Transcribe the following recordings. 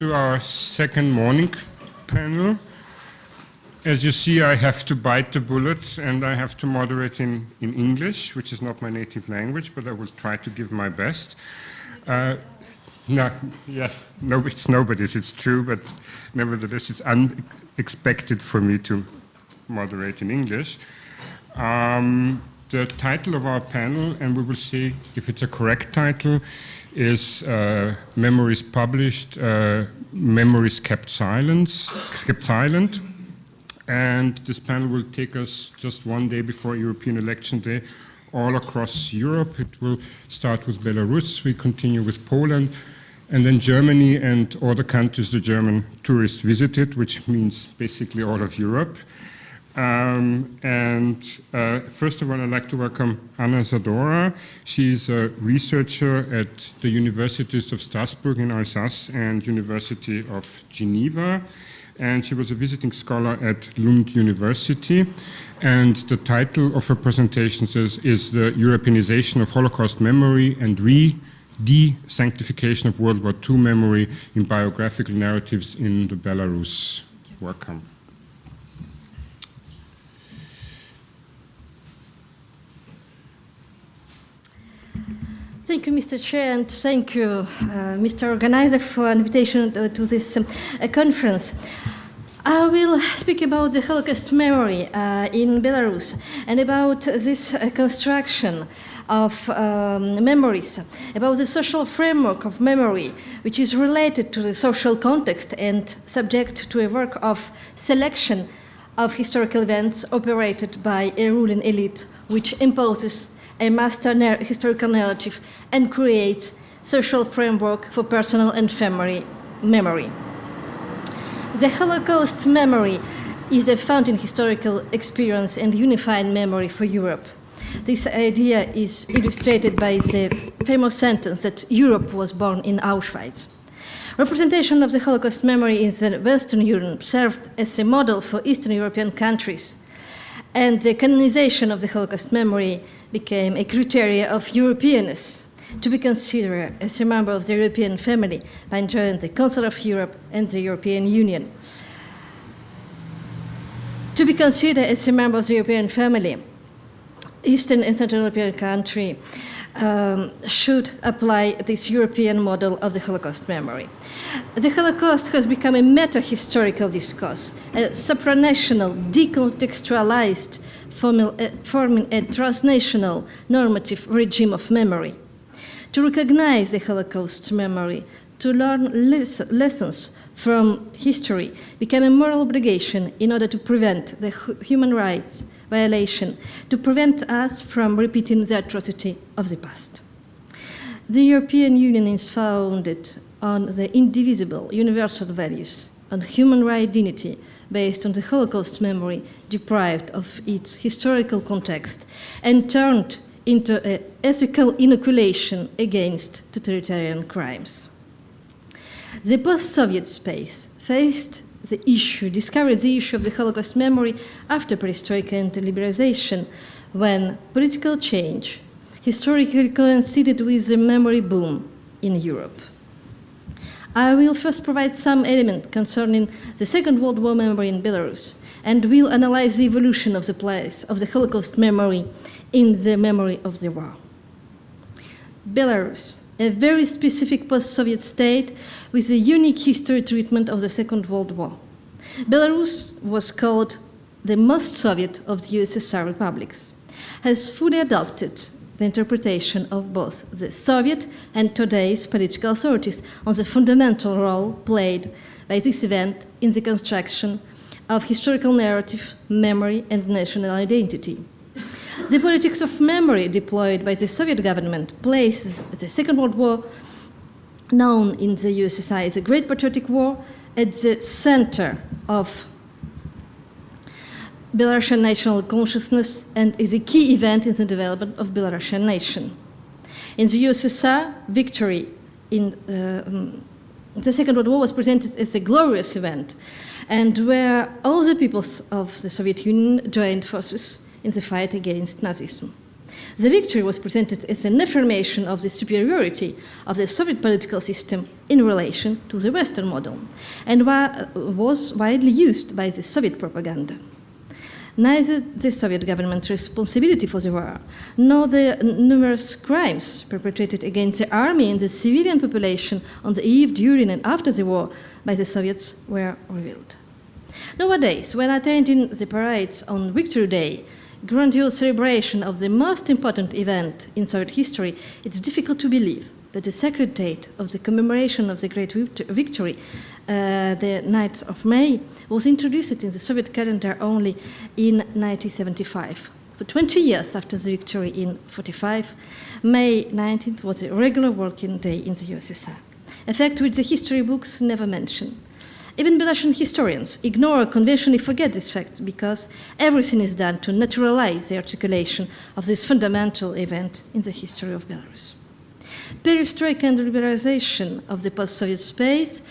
To our second morning panel. As you see, I have to bite the bullet and I have to moderate in English, which is not my native language, but I will try to give my best. It's nobody's, it's true, but nevertheless it's unexpected for me to moderate in English. The title of our panel, and we will see if it's a correct title, is Memories Published, Memories Kept Silent. And this panel will take us just one day before European Election Day all across Europe. It will start with Belarus, we continue with Poland, and then Germany and all the countries the German tourists visited, which means basically all of Europe. First of all, I'd like to welcome Anna Zadora. She's a researcher at the Universities of Strasbourg in Alsace and University of Geneva. And she was a visiting scholar at Lund University. And the title of her presentation is The Europeanization of Holocaust Memory and De-Sanctification of World War II Memory in Biographical Narratives in the Belarus. Welcome. Thank you, Mr. Chair, and thank you, Mr. Organizer, for an invitation to this conference. I will speak about the Holocaust memory in Belarus and about this construction of memories, about the social framework of memory, which is related to the social context and subject to a work of selection of historical events operated by a ruling elite, which imposes a master historical narrative and creates social framework for personal and family memory. The Holocaust memory is a founding historical experience and unified memory for Europe. This idea is illustrated by the famous sentence that Europe was born in Auschwitz. Representation of the Holocaust memory in the Western Europe served as a model for Eastern European countries, and the canonization of the Holocaust memory became a criteria of Europeanness, to be considered as a member of the European family by joining the Council of Europe and the European Union. To be considered as a member of the European family, Eastern and Central European countries should apply this European model of the Holocaust memory. The Holocaust has become a meta-historical discourse, a supranational, decontextualized, forming a transnational normative regime of memory. To recognize the Holocaust memory, to learn lessons from history, became a moral obligation in order to prevent the human rights violation, to prevent us from repeating the atrocity of the past. The European Union is founded on the indivisible universal values, on human right dignity, based on the Holocaust memory deprived of its historical context and turned into an ethical inoculation against totalitarian crimes. The post-Soviet space discovered the issue of the Holocaust memory after perestroika and liberalization, when political change historically coincided with the memory boom in Europe. I will first provide some elements concerning the Second World War memory in Belarus, and will analyze the evolution of the place of the Holocaust memory in the memory of the war. Belarus, a very specific post-Soviet state with a unique history treatment of the Second World War. Belarus was called the most Soviet of the USSR republics, has fully adopted the interpretation of both the Soviet and today's political authorities on the fundamental role played by this event in the construction of historical narrative, memory, and national identity. The politics of memory deployed by the Soviet government places the Second World War, known in the USSR as the Great Patriotic War, at the center of Belarusian national consciousness and is a key event in the development of Belarusian nation. In the USSR, victory in the Second World War was presented as a glorious event, and where all the peoples of the Soviet Union joined forces in the fight against Nazism. The victory was presented as an affirmation of the superiority of the Soviet political system in relation to the Western model, and was widely used by the Soviet propaganda. Neither the Soviet government's responsibility for the war, nor the numerous crimes perpetrated against the army and the civilian population on the eve, during, and after the war by the Soviets were revealed. Nowadays, when attending the parades on Victory Day, grandiose celebration of the most important event in Soviet history, it's difficult to believe that the sacred date of the commemoration of the great victory, the 9th of May, was introduced in the Soviet calendar only in 1975. For 20 years after the victory in 1945, May 19th was a regular working day in the USSR, a fact which the history books never mention. Even Belarusian historians ignore or conventionally forget this fact because everything is done to naturalize the articulation of this fundamental event in the history of Belarus. Perestroika and liberalization of the post-Soviet space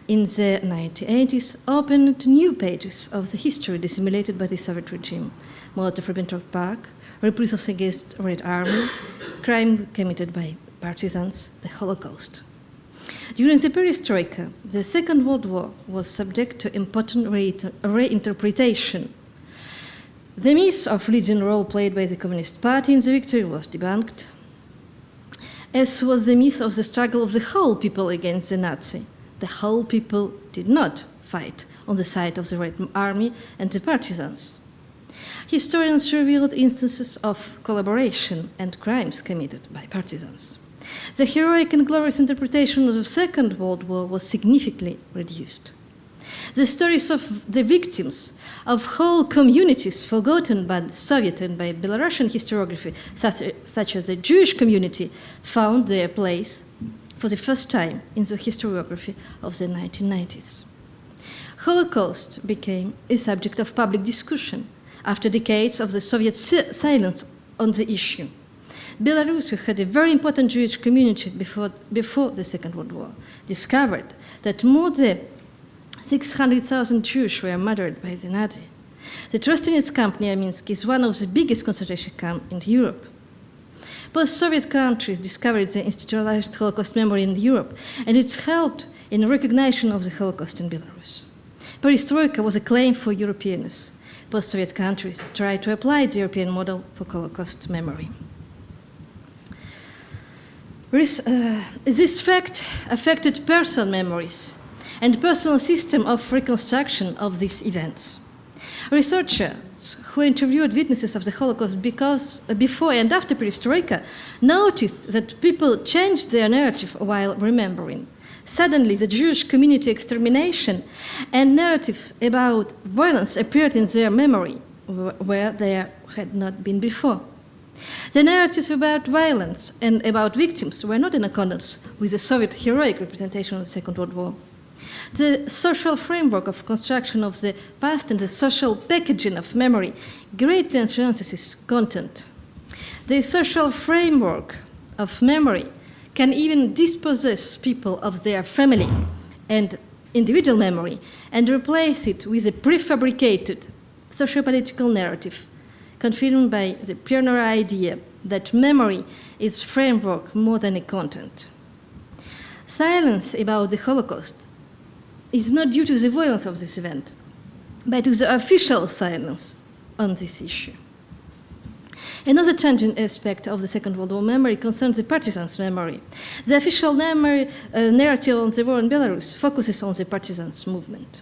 in the 1980s opened new pages of the history disseminated by the Soviet regime. Molotov-Ribbentrop Pact, reprisals against Red Army, crime committed by partisans, the Holocaust. During the perestroika, the Second World War was subject to important reinterpretation. The myth of leading role played by the Communist Party in the victory was debunked, as was the myth of the struggle of the whole people against the Nazi. The whole people did not fight on the side of the Red Army and the partisans. Historians revealed instances of collaboration and crimes committed by partisans. The heroic and glorious interpretation of the Second World War was significantly reduced. The stories of the victims of whole communities forgotten by the Soviet and by Belarusian historiography, such as the Jewish community, found their place for the first time in the historiography of the 1990s. Holocaust became a subject of public discussion after decades of the Soviet silence on the issue. Belarus, who had a very important Jewish community before the Second World War, discovered that more than 600,000 Jews were murdered by the Nazi. The Trostenets camp near Minsk is one of the biggest concentration camps in Europe. Post-Soviet countries discovered the institutionalized Holocaust memory in Europe, and it's helped in recognition of the Holocaust in Belarus. Perestroika was a claim for Europeanness. Post-Soviet countries tried to apply the European model for Holocaust memory. This fact affected personal memories and personal system of reconstruction of these events. Researchers who interviewed witnesses of the Holocaust before and after perestroika noticed that people changed their narrative while remembering. Suddenly, the Jewish community extermination and narratives about violence appeared in their memory, where there had not been before. The narratives about violence and about victims were not in accordance with the Soviet heroic representation of the Second World War. The social framework of construction of the past and the social packaging of memory greatly influences its content. The social framework of memory can even dispossess people of their family and individual memory and replace it with a prefabricated socio-political narrative confirmed by the pioneer idea that memory is framework more than a content. Silence about the Holocaust is not due to the violence of this event, but to the official silence on this issue. Another changing aspect of the Second World War memory concerns the partisans' memory. The official narrative on the war in Belarus focuses on the partisans' movement.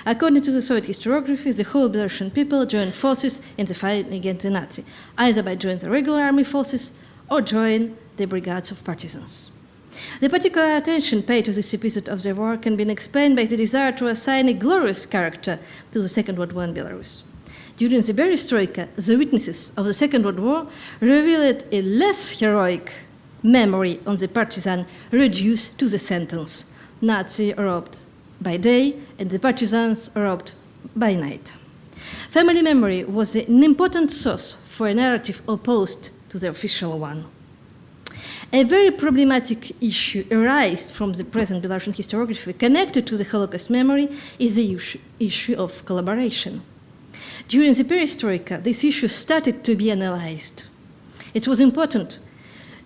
According to the Soviet historiography, the whole Belarusian people joined forces in the fight against the Nazi, either by joining the regular army forces or joining the brigades of partisans. The particular attention paid to this episode of the war can be explained by the desire to assign a glorious character to the Second World War in Belarus. During the perestroika, the witnesses of the Second World War revealed a less heroic memory on the partisan reduced to the sentence, Nazi robbed by day and the partisans robbed by night. Family memory was an important source for a narrative opposed to the official one. A very problematic issue arises from the present Belarusian historiography connected to the Holocaust memory is the issue of collaboration. During the perestroika, this issue started to be analyzed. It was important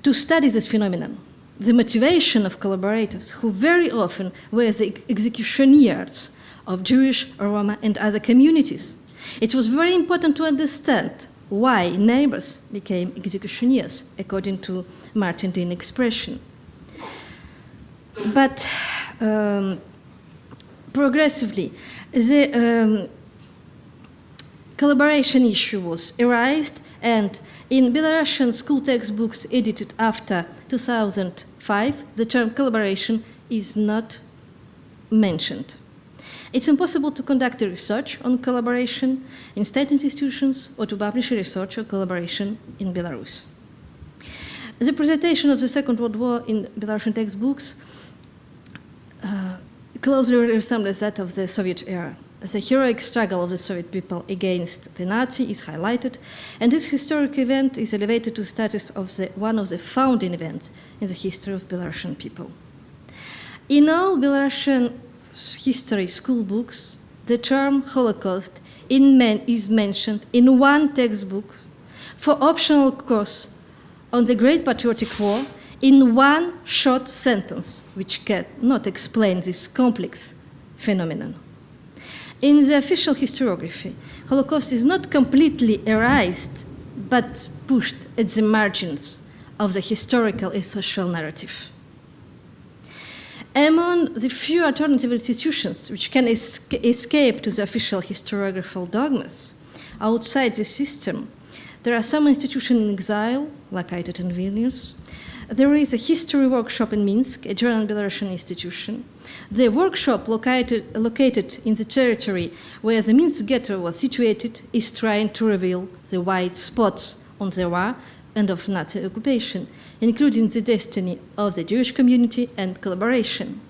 to study this phenomenon, the motivation of collaborators who very often were the executioneers of Jewish, Roma, and other communities. It was very important to understand why neighbors became executioneers, according to Martin Dean's expression. But progressively, the collaboration issue was erased, and in Belarusian school textbooks edited after 2005, the term collaboration is not mentioned. It's impossible to conduct a research on collaboration in state institutions or to publish a research on collaboration in Belarus. The presentation of the Second World War in Belarusian textbooks closely resembles that of the Soviet era. The heroic struggle of the Soviet people against the Nazi is highlighted, and this historic event is elevated to the status of one of the founding events in the history of Belarusian people. In all Belarusian history school books, the term Holocaust is mentioned in one textbook for optional course on the Great Patriotic War in one short sentence, which cannot explain this complex phenomenon. In the official historiography, Holocaust is not completely erased, but pushed at the margins of the historical and social narrative. Among the few alternative institutions which can escape to the official historiographical dogmas outside the system, there are some institutions in exile, located in Vilnius. There is a history workshop in Minsk, a German Belarusian institution. The workshop, located in the territory where the Minsk ghetto was situated, is trying to reveal the white spots on the war and of Nazi occupation, including the destiny of the Jewish community and collaboration.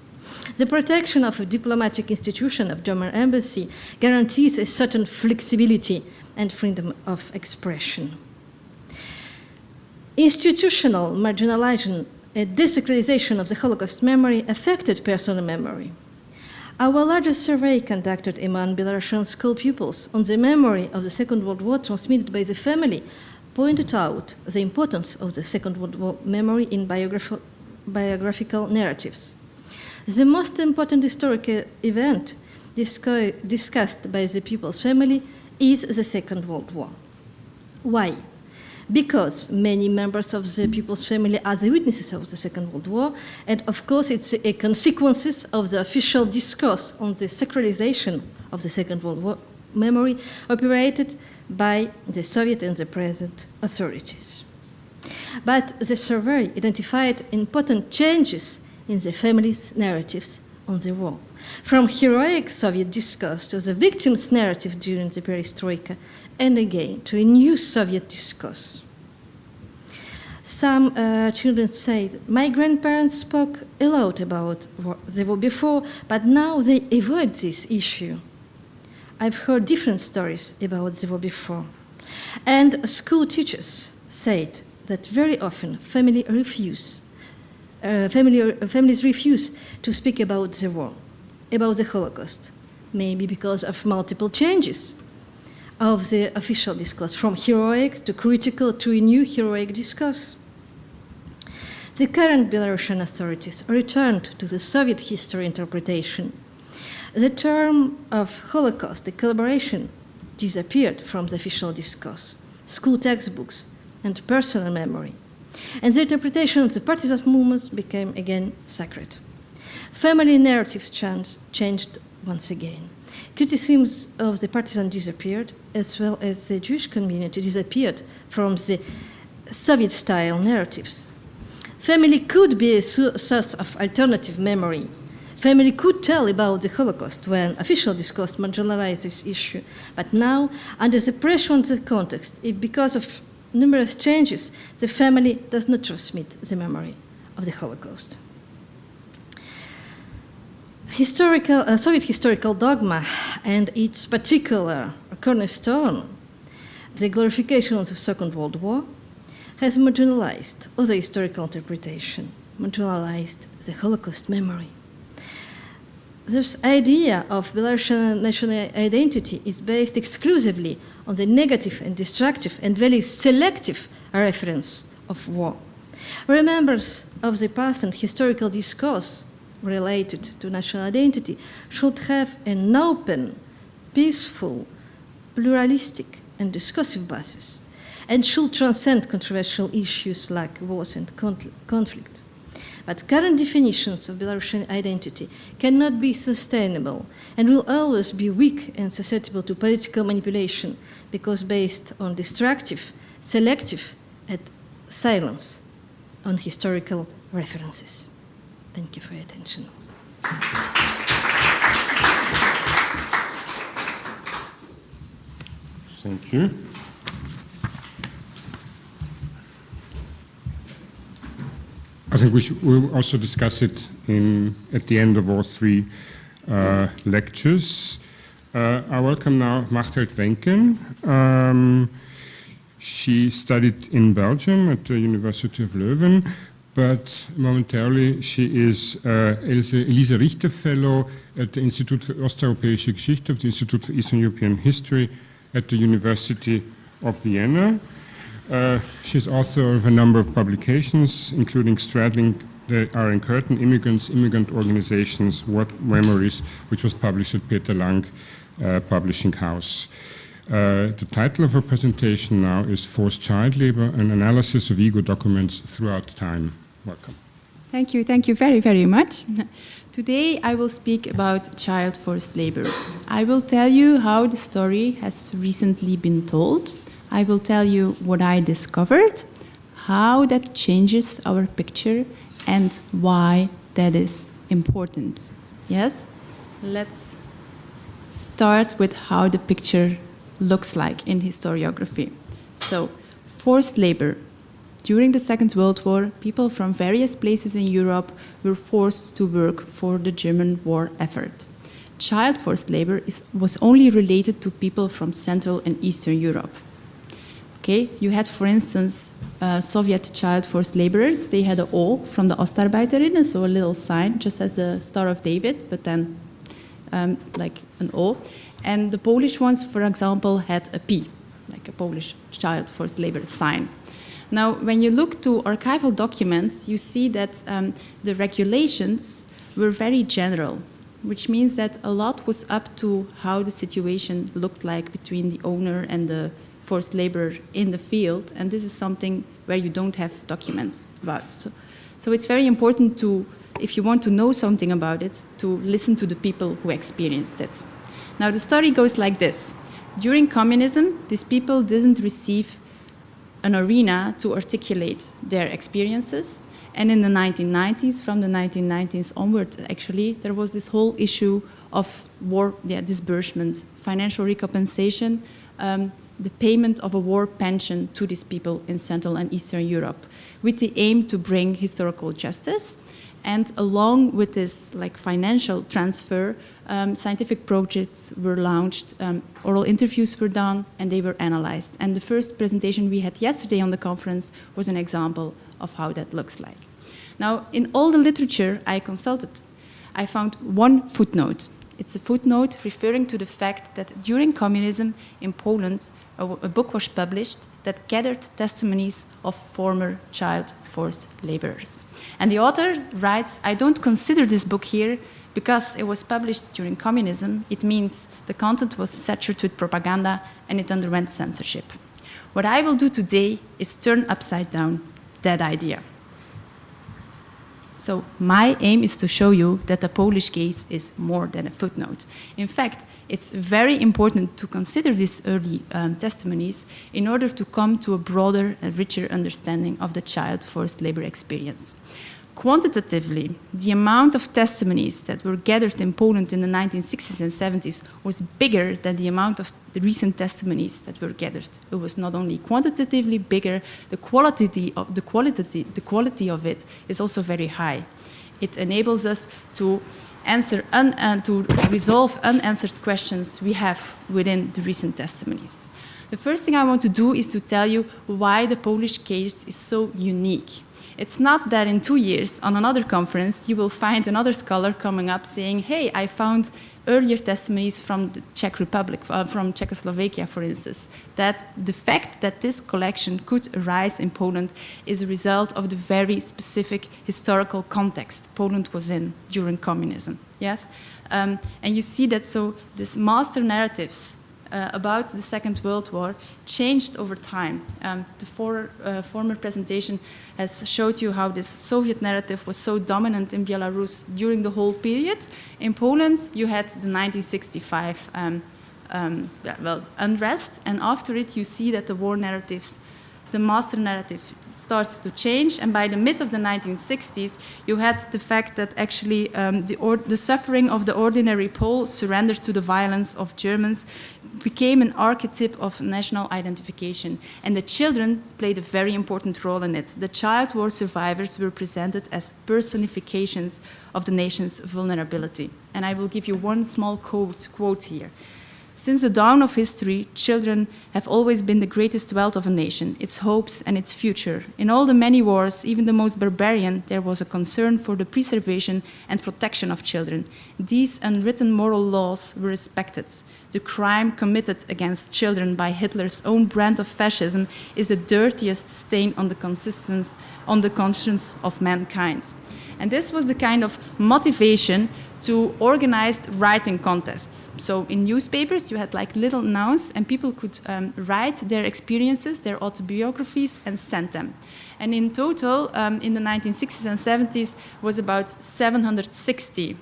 The protection of a diplomatic institution of German embassy guarantees a certain flexibility and freedom of expression. Institutional marginalization and desacralization of the Holocaust memory affected personal memory. Our largest survey conducted among Belarusian school pupils on the memory of the Second World War transmitted by the family pointed out the importance of the Second World War memory in biographical narratives. The most important historical event discussed by the pupils' family is the Second World War. Why? Because many members of the pupils' family are the witnesses of the Second World War, and of course it's a consequence of the official discourse on the sacralization of the Second World War memory operated by the Soviet and the present authorities. But the survey identified important changes in the family's narratives on the war, from heroic Soviet discourse to the victim's narrative during the perestroika, and again to a new Soviet discourse. Some children say, my grandparents spoke a lot about the war before, but now they avoid this issue. I've heard different stories about the war before. And school teachers said that very often families refuse to speak about the war, about the Holocaust, maybe because of multiple changes of the official discourse, from heroic to critical to a new heroic discourse. The current Belarusian authorities returned to the Soviet history interpretation. The term of Holocaust, the collaboration, disappeared from the official discourse, school textbooks, and personal memory. And the interpretation of the partisan movements became again sacred. Family narratives changed once again. Criticisms of the partisan disappeared, as well as the Jewish community disappeared from the Soviet-style narratives. Family could be a source of alternative memory. Family could tell about the Holocaust when official discourse marginalized this issue. But now, under the pressure of the context, because of numerous changes, the family does not transmit the memory of the Holocaust. Soviet historical dogma and its particular cornerstone, the glorification of the Second World War, has marginalized other historical interpretation, marginalized the Holocaust memory. this idea of Belarusian national identity is based exclusively on the negative and destructive and very selective reference of war. Remembers of the past and historical discourse related to national identity should have an open, peaceful, pluralistic, and discursive basis, and should transcend controversial issues like wars and conflict. But current definitions of Belarusian identity cannot be sustainable and will always be weak and susceptible to political manipulation because based on destructive, selective, and silence on historical references. Thank you for your attention. Thank you. I think we'll also discuss it at the end of all three lectures. I welcome now Machteld Venken. She studied in Belgium at the University of Leuven, but momentarily she is Elise Richter Fellow at the Institut für Osteuropäische Geschichte of the Institute for Eastern European History at the University of Vienna. She's author of a number of publications, including Straddling the Iron Curtain, Immigrants, Immigrant Organizations, What Memories, which was published at Peter Lang Publishing House. The title of her presentation now is Forced Child Labor, an analysis of ego documents throughout time. Welcome. Thank you very, very much. Today I will speak about child forced labor. I will tell you how the story has recently been told. I will tell you what I discovered, how that changes our picture, and why that is important. Yes? Let's start with how the picture looks like in historiography. So, forced labor. During the Second World War, people from various places in Europe were forced to work for the German war effort. Child forced labor was only related to people from Central and Eastern Europe. Okay, you had, for instance, Soviet child forced laborers. They had an O from the Ostarbeiterinnen, so a little sign, just as the Star of David, but then like an O. And the Polish ones, for example, had a P, like a Polish child forced labor sign. Now, when you look to archival documents, you see that the regulations were very general, which means that a lot was up to how the situation looked like between the owner and the forced labor in the field, and this is something where you don't have documents about. So it's very important to, if you want to know something about it, to listen to the people who experienced it. Now the story goes like this. During communism, these people didn't receive an arena to articulate their experiences, and in the 1990s, from the 1990s onward actually, there was this whole issue of war disbursement, financial recompensation, the payment of a war pension to these people in Central and Eastern Europe, with the aim to bring historical justice. And along with this financial transfer, scientific projects were launched, oral interviews were done, and they were analyzed. And the first presentation we had yesterday on the conference was an example of how that looks like. Now, in all the literature I consulted, I found one footnote. It's a footnote referring to the fact that during communism in Poland, a book was published that gathered testimonies of former child forced laborers. And the author writes, I don't consider this book here because it was published during communism. It means the content was saturated with propaganda and it underwent censorship. What I will do today is turn upside down that idea. So my aim is to show you that the Polish case is more than a footnote. In fact, it's very important to consider these early testimonies in order to come to a broader and richer understanding of the child forced labor experience. Quantitatively, the amount of testimonies that were gathered in Poland in the 1960s and 70s was bigger than the amount of the recent testimonies that were gathered. It was not only quantitatively bigger, the quality of it is also very high. It enables us to answer to resolve unanswered questions we have within the recent testimonies. The first thing I want to do is to tell you why the Polish case is so unique. It's not that in 2 years, on another conference, you will find another scholar coming up saying, hey, I found earlier testimonies from the Czech Republic, from Czechoslovakia, for instance, that the fact that this collection could arise in Poland is a result of the very specific historical context Poland was in during communism, yes? And you see that, so these master narratives about the Second World War changed over time. The former presentation has showed you how this Soviet narrative was so dominant in Belarus during the whole period. In Poland, you had the 1965 unrest, and after it, you see that the war narratives, the master narrative starts to change, and by the mid of the 1960s, you had the fact that actually the suffering of the ordinary Pole surrendered to the violence of Germans became an archetype of national identification, and the children played a very important role in it. The child war survivors were presented as personifications of the nation's vulnerability. And I will give you one small quote here. Since the dawn of history, children have always been the greatest wealth of a nation, its hopes and its future. In all the many wars, even the most barbarian, there was a concern for the preservation and protection of children. These unwritten moral laws were respected. The crime committed against children by Hitler's own brand of fascism is the dirtiest stain on the conscience of mankind. And this was the kind of motivation to organized writing contests. So in newspapers, you had like little nouns, and people could write their experiences, their autobiographies, and send them. And in total, in the 1960s and 70s, was about 760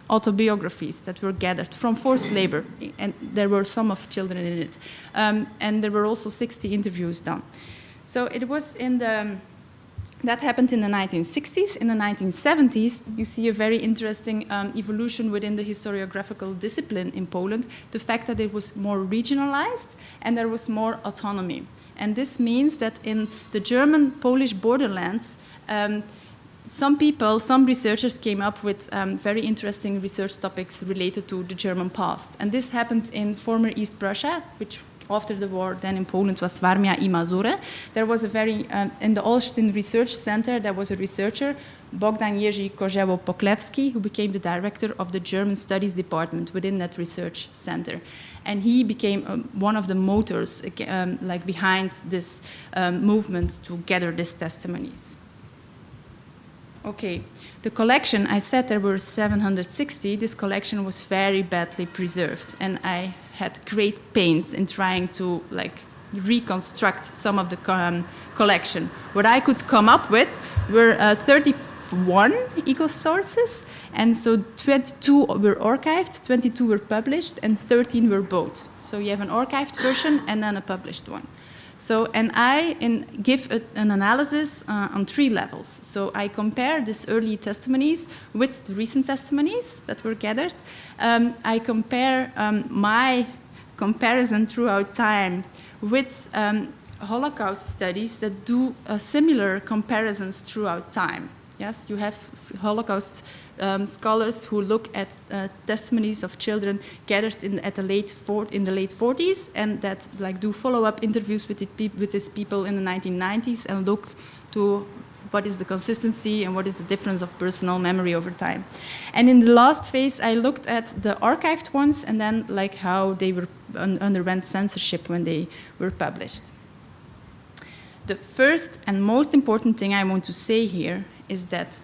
autobiographies that were gathered from forced labor, and there were some of children in it. And there were also 60 interviews done. So it was in the... That happened in the 1960s. In the 1970s, you see a very interesting evolution within the historiographical discipline in Poland, the fact that it was more regionalized and there was more autonomy. And this means that in the German-Polish borderlands, some researchers came up with very interesting research topics related to the German past. And this happened in former East Prussia, which after the war, then in Poland, was Warmia i Mazury. There was a very, in the Olsztyn Research Center, there was a researcher, Bogdan Jerzy Kozieło-Poklewski, who became the director of the German Studies Department within that research center. And he became one of the motors like behind this movement to gather these testimonies. Okay, the collection, I said there were 760. This collection was very badly preserved, and I had great pains in trying to reconstruct some of the collection. What I could come up with were 31 eco-sources, and so 22 were archived, 22 were published, and 13 were both. So you have an archived version and then a published one. So, and I give an analysis on 3 levels. So I compare these early testimonies with the recent testimonies that were gathered. I compare my comparison throughout time with Holocaust studies that do similar comparisons throughout time. Yes, you have Holocaust scholars who look at testimonies of children gathered in the late 40s, and that do follow-up interviews with these people in the 1990s and look to what is the consistency and what is the difference of personal memory over time. And in the last phase, I looked at the archived ones and then how they were underwent censorship when they were published. The first and most important thing I want to say here is that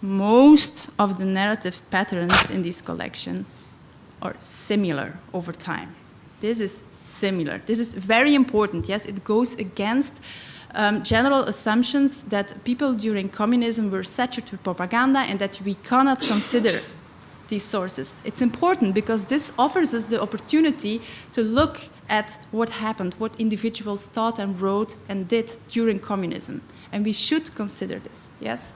most of the narrative patterns in this collection are similar over time. This is similar. This is very important. Yes, it goes against general assumptions that people during communism were saturated with propaganda and that we cannot consider these sources. It's important because this offers us the opportunity to look at what happened, what individuals thought and wrote and did during communism. And we should consider this, yes?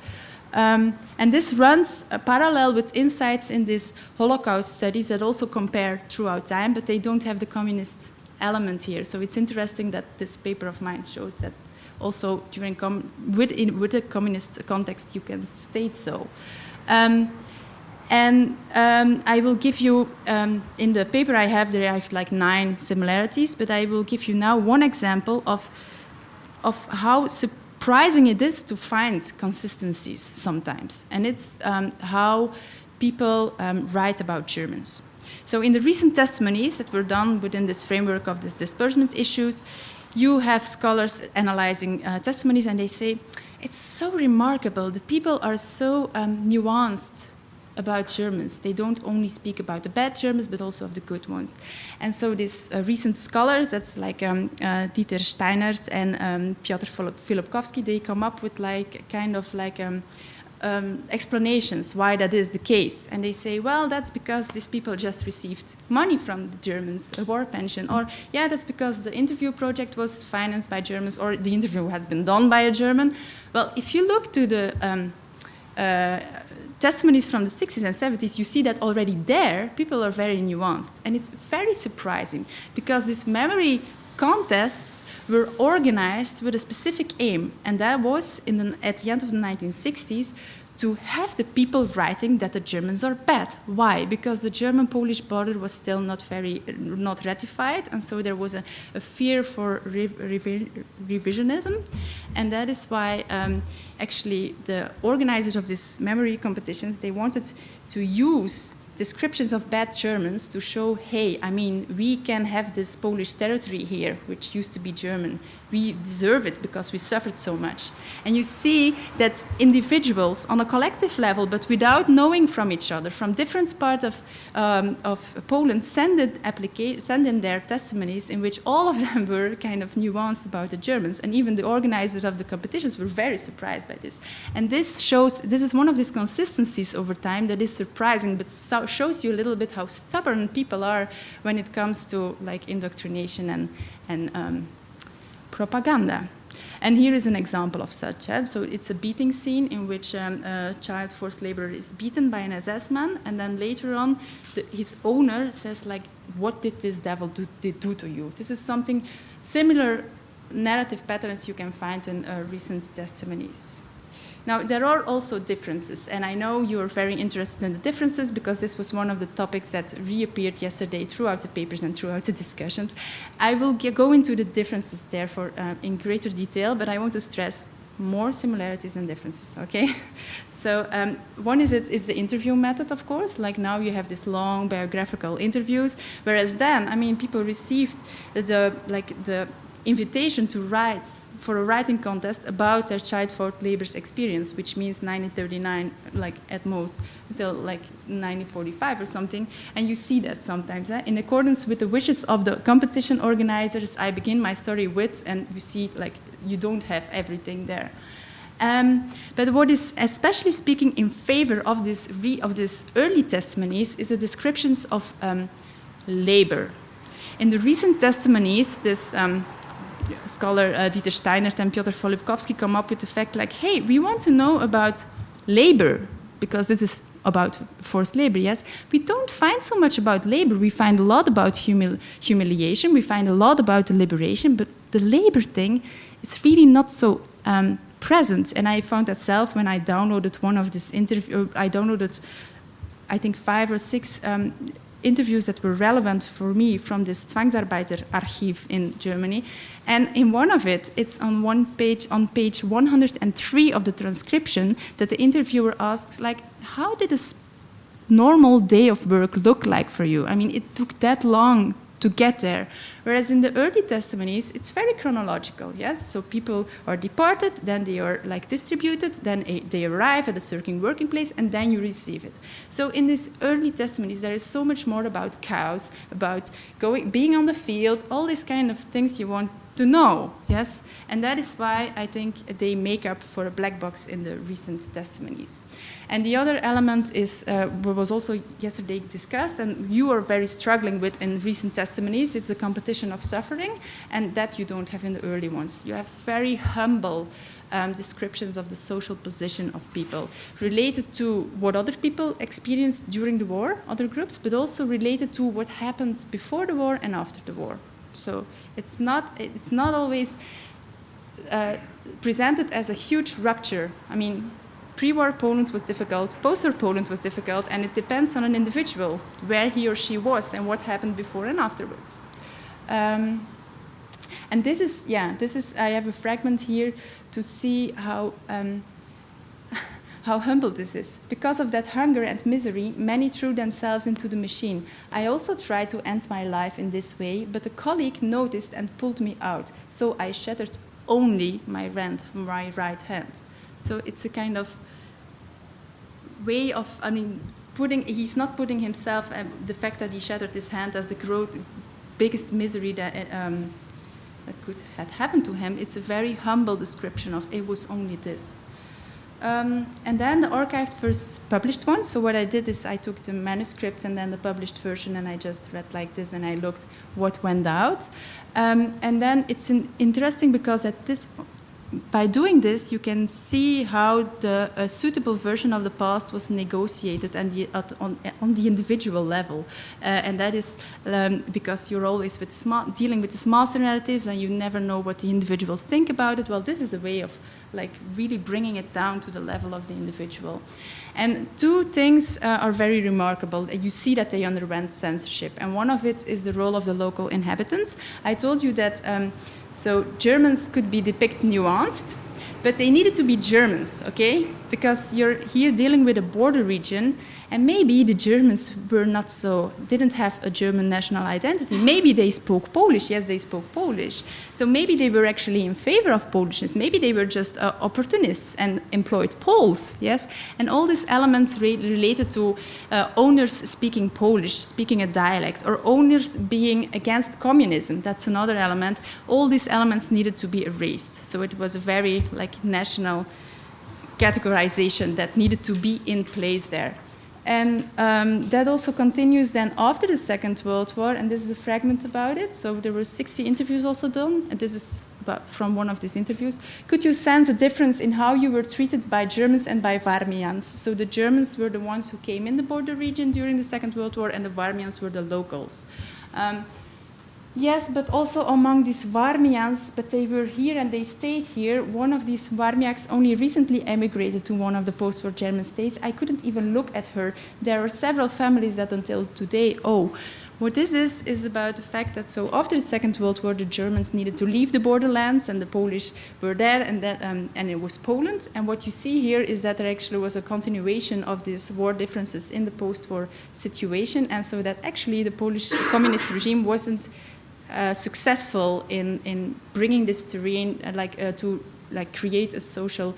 And this runs parallel with insights in these Holocaust studies that also compare throughout time, but they don't have the communist element here. So it's interesting that this paper of mine shows that also during with the communist context you can state so. And I will give you, in the paper I have like 9 similarities, but I will give you now one example of how surprising it is to find consistencies sometimes. And it's how people write about Germans. So in the recent testimonies that were done within this framework of this disbursement issues, you have scholars analyzing testimonies, and they say, it's so remarkable. The people are so nuanced about Germans. They don't only speak about the bad Germans, but also of the good ones. And so these recent scholars, that's like Dieter Steinert and Piotr Filipkowski, they come up with like kind of like explanations why that is the case. And they say, well, that's because these people just received money from the Germans, a war pension. Or, yeah, that's because the interview project was financed by Germans, or the interview has been done by a German. Well, if you look to the testimonies from the 60s and 70s, you see that already there, people are very nuanced. And it's very surprising, because these memory contests were organized with a specific aim, and that was at the end of the 1960s to have the people writing that the Germans are bad. Why? Because the German-Polish border was still not ratified, and so there was a fear for revisionism, and that is why actually the organizers of these memory competitions, they wanted to use descriptions of bad Germans to show, hey, I mean, we can have this Polish territory here, which used to be German. We deserve it because we suffered so much. And you see that individuals on a collective level, but without knowing from each other, from different parts of Poland, send in their testimonies in which all of them were kind of nuanced about the Germans. And even the organizers of the competitions were very surprised by this. And this is one of these consistencies over time that is surprising, but shows you a little bit how stubborn people are when it comes to like indoctrination and propaganda. And here is an example of such. So it's a beating scene in which a child forced laborer is beaten by an SS man, and then later on his owner says, like, what did this devil do to you? This is something similar narrative patterns you can find in recent testimonies. Now, there are also differences, and I know you are very interested in the differences because this was one of the topics that reappeared yesterday throughout the papers and throughout the discussions. I will go into the differences therefore in greater detail, but I want to stress more similarities than differences, okay? So one is the interview method, of course. Like now you have this long biographical interviews, whereas then, I mean, people received the invitation to write for a writing contest about their child forced labor's experience, which means 1939, like at most, until like 1945 or something. And you see that sometimes. In accordance with the wishes of the competition organizers, I begin my story with, and you see, like, you don't have everything there. But what is especially speaking in favor of this early testimonies is the descriptions of labor. In the recent testimonies, this scholar Dieter Steinert and Piotr Filipkowski come up with the fact like, hey, we want to know about labor, because this is about forced labor, yes? We don't find so much about labor. We find a lot about humiliation. We find a lot about the liberation, but the labor thing is really not so present. And I found that self when I downloaded one of this interview. I downloaded, I think, 5 or 6 interviews that were relevant for me from this Zwangsarbeiter archive in Germany. And in one of it, it's on page 103 of the transcription, that the interviewer asks, like, how did a normal day of work look like for you? I mean, it took that long to get there. Whereas in the early testimonies, it's very chronological, yes? So people are departed, then they are like distributed, then they arrive at a certain working place, and then you receive it. So in these early testimonies, there is so much more about cows, about being on the field, all these kind of things you want to know, yes? And that is why I think they make up for a black box in the recent testimonies. And the other element is what was also yesterday discussed, and you are very struggling with in recent testimonies, it's the competition of suffering, and that you don't have in the early ones. You have very humble descriptions of the social position of people, related to what other people experienced during the war, other groups, but also related to what happened before the war and after the war. So it's not always presented as a huge rupture. I mean, pre-war Poland was difficult, post-war Poland was difficult, and it depends on an individual, where he or she was and what happened before and afterwards. And this is, I have a fragment here to see how humble this is. Because of that hunger and misery, many threw themselves into the machine. I also tried to end my life in this way, but a colleague noticed and pulled me out. So I shattered only my right hand. So it's a kind of way of, he's not putting himself, the fact that he shattered his hand as the biggest misery that could have happened to him. It's a very humble description of it was only this. And then the archived versus published one. So what I did is I took the manuscript and then the published version, and I just read like this, and I looked what went out. And then it's interesting because by doing this, you can see how the suitable version of the past was negotiated and on the individual level. And that is because you're always dealing with these master narratives, and you never know what the individuals think about it. Well, this is a way of really bringing it down to the level of the individual. And two things are very remarkable. You see that they underwent censorship. And one of it is the role of the local inhabitants. I told you that so Germans could be depicted nuanced, but they needed to be Germans, okay? Because you're here dealing with a border region, and maybe the Germans didn't have a German national identity. Maybe they spoke Polish. Yes, they spoke Polish. So maybe they were actually in favor of Polishness. Maybe they were just opportunists and employed Poles, yes? And all these elements related to owners speaking Polish, speaking a dialect, or owners being against communism, that's another element. All these elements needed to be erased. So it was a very national categorization that needed to be in place there. And that also continues then after the Second World War, and this is a fragment about it. So there were 60 interviews also done, and this is from one of these interviews. Could you sense a difference in how you were treated by Germans and by Warmians? So the Germans were the ones who came in the border region during the Second World War, and the Warmians were the locals. Yes, but also among these Warmians, but they were here and they stayed here. One of these Warmiaks only recently emigrated to one of the post-war German states. I couldn't even look at her. There are several families that until today, what this is about the fact that so after the Second World War, the Germans needed to leave the borderlands, and the Polish were there, and it was Poland. And what you see here is that there actually was a continuation of these war differences in the post-war situation, and so that actually the Polish communist regime wasn't successful in bringing this terrain to create a social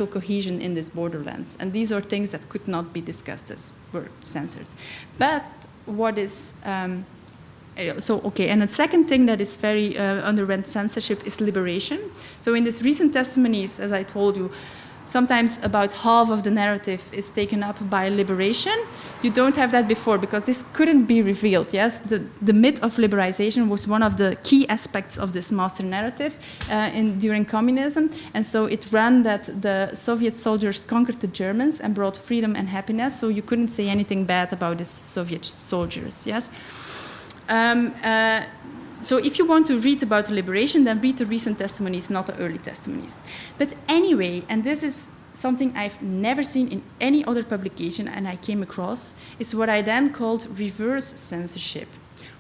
cohesion in this borderlands. And these are things that could not be discussed as were censored. But what is and the second thing that is very underwent censorship is liberation. So in these recent testimonies, as I told you, sometimes about half of the narrative is taken up by liberation. You don't have that before because this couldn't be revealed, yes? The myth of liberation was one of the key aspects of this master narrative during communism. And so it ran that the Soviet soldiers conquered the Germans and brought freedom and happiness, so you couldn't say anything bad about these Soviet soldiers, yes? So if you want to read about the liberation, then read the recent testimonies, not the early testimonies. But anyway, and this is something I've never seen in any other publication and I came across, is what I then called reverse censorship.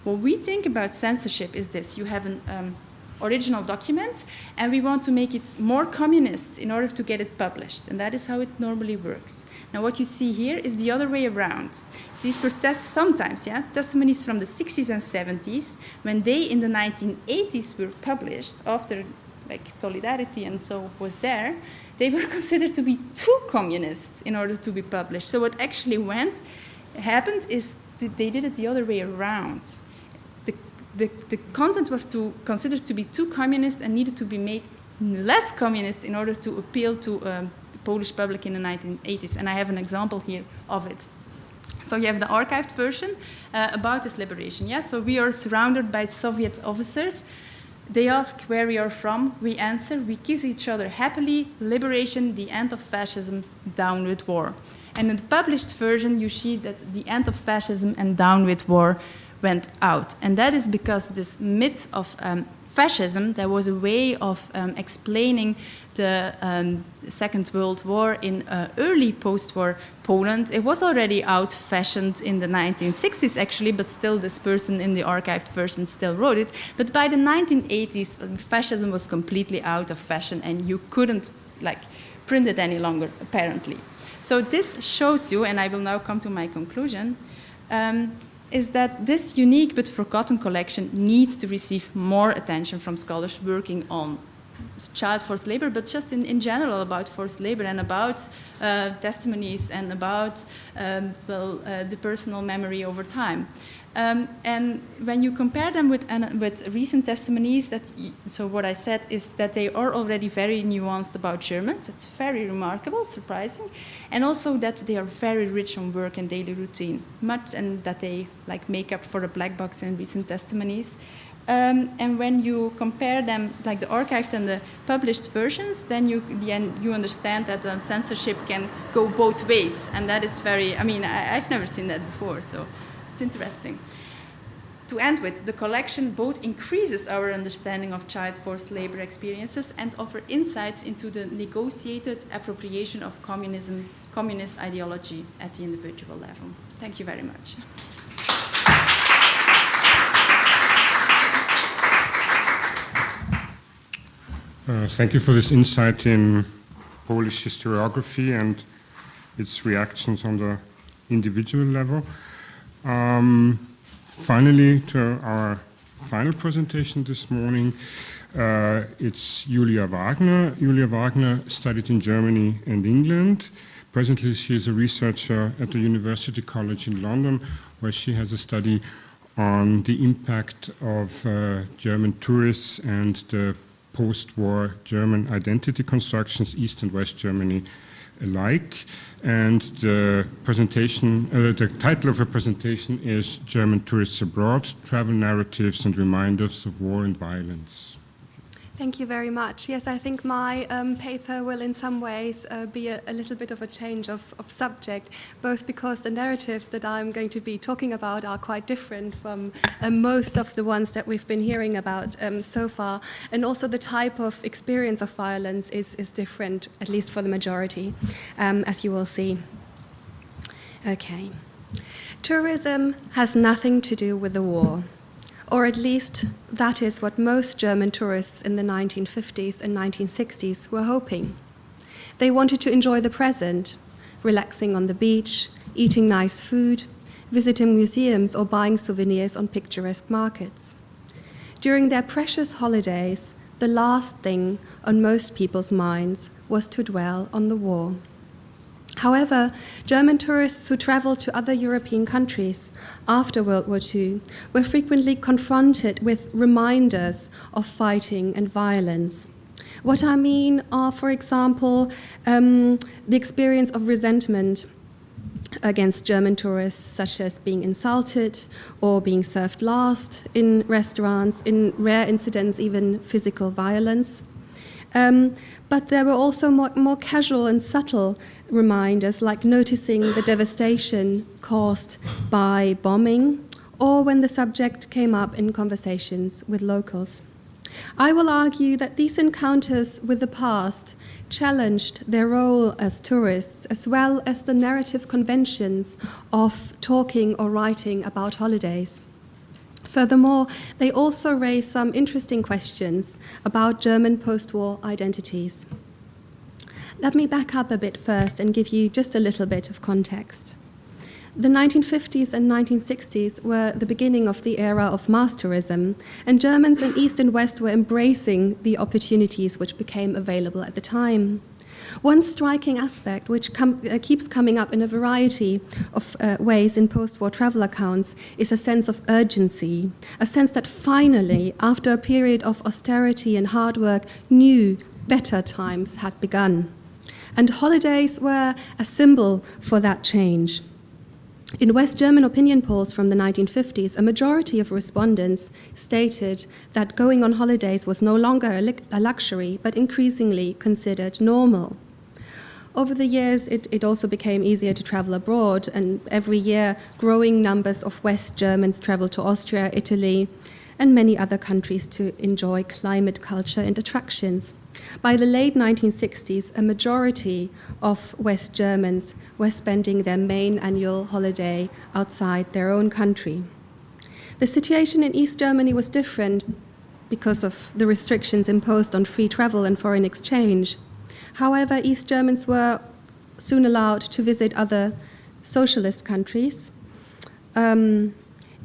What we think about censorship is this. You have an original document, and we want to make it more communist in order to get it published. And that is how it normally works. Now, what you see here is the other way around. These were testimonies from the 60s and 70s, when they, in the 1980s, were published after Solidarity and so was there. They were considered to be too communist in order to be published. So what actually happened is they did it the other way around. The content was considered to be too communist and needed to be made less communist in order to appeal to the Polish public in the 1980s. And I have an example here of it. So you have the archived version about this liberation. Yeah? So we are surrounded by Soviet officers. They ask where we are from. We answer, we kiss each other happily. Liberation, the end of fascism, down with war. And in the published version, you see that the end of fascism and down with war went out. And that is because this myth of fascism, there was a way of explaining the Second World War in early post-war Poland. It was already out-fashioned in the 1960s, actually, but still this person in the archived version still wrote it. But by the 1980s, fascism was completely out of fashion, and you couldn't print it any longer, apparently. So this shows you, and I will now come to my conclusion, is that this unique but forgotten collection needs to receive more attention from scholars working on child forced labor, but just in general about forced labor and about testimonies and about the personal memory over time. And when you compare them with recent testimonies, so what I said is that they are already very nuanced about Germans. It's very remarkable, surprising, and also that they are very rich on work and daily routine, and that they make up for the black box in recent testimonies. And when you compare them, the archived and the published versions, then you understand that censorship can go both ways, and that is I've never seen that before, so it's interesting. To end with, the collection both increases our understanding of child forced labor experiences and offer insights into the negotiated appropriation of communist ideology at the individual level. Thank you very much. Thank you for this insight in Polish historiography and its reactions on the individual level. Finally, to our final presentation this morning, it's Julia Wagner. Julia Wagner studied in Germany and England. Presently, she is a researcher at the University College in London, where she has a study on the impact of German tourists and the post-war German identity constructions, East and West Germany alike. And the presentation, the title of her presentation is German Tourists Abroad, Travel Narratives and Reminders of War and Violence. Thank you very much. Yes, I think my paper will in some ways be a little bit of a change of subject, both because the narratives that I'm going to be talking about are quite different from most of the ones that we've been hearing about so far, and also the type of experience of violence is different, at least for the majority, as you will see. Okay. Tourism has nothing to do with the war. Or at least that is what most German tourists in the 1950s and 1960s were hoping. They wanted to enjoy the present, relaxing on the beach, eating nice food, visiting museums or buying souvenirs on picturesque markets. During their precious holidays, the last thing on most people's minds was to dwell on the war. However, German tourists who traveled to other European countries after World War II were frequently confronted with reminders of fighting and violence. What I mean are, for example, the experience of resentment against German tourists, such as being insulted or being served last in restaurants, in rare incidents, even physical violence. But there were also more casual and subtle reminders, like noticing the devastation caused by bombing, or when the subject came up in conversations with locals. I will argue that these encounters with the past challenged their role as tourists, as well as the narrative conventions of talking or writing about holidays. Furthermore, they also raise some interesting questions about German post-war identities. Let me back up a bit first and give you just a little bit of context. The 1950s and 1960s were the beginning of the era of mass tourism, and Germans in East and West were embracing the opportunities which became available at the time. One striking aspect, which keeps coming up in a variety of ways in post-war travel accounts, is a sense of urgency, a sense that finally, after a period of austerity and hard work, new, better times had begun. And holidays were a symbol for that change. In West German opinion polls from the 1950s, a majority of respondents stated that going on holidays was no longer a luxury, but increasingly considered normal. Over the years, it also became easier to travel abroad, and every year, growing numbers of West Germans traveled to Austria, Italy, and many other countries to enjoy climate, culture, and attractions. By the late 1960s, a majority of West Germans were spending their main annual holiday outside their own country. The situation in East Germany was different because of the restrictions imposed on free travel and foreign exchange. However, East Germans were soon allowed to visit other socialist countries.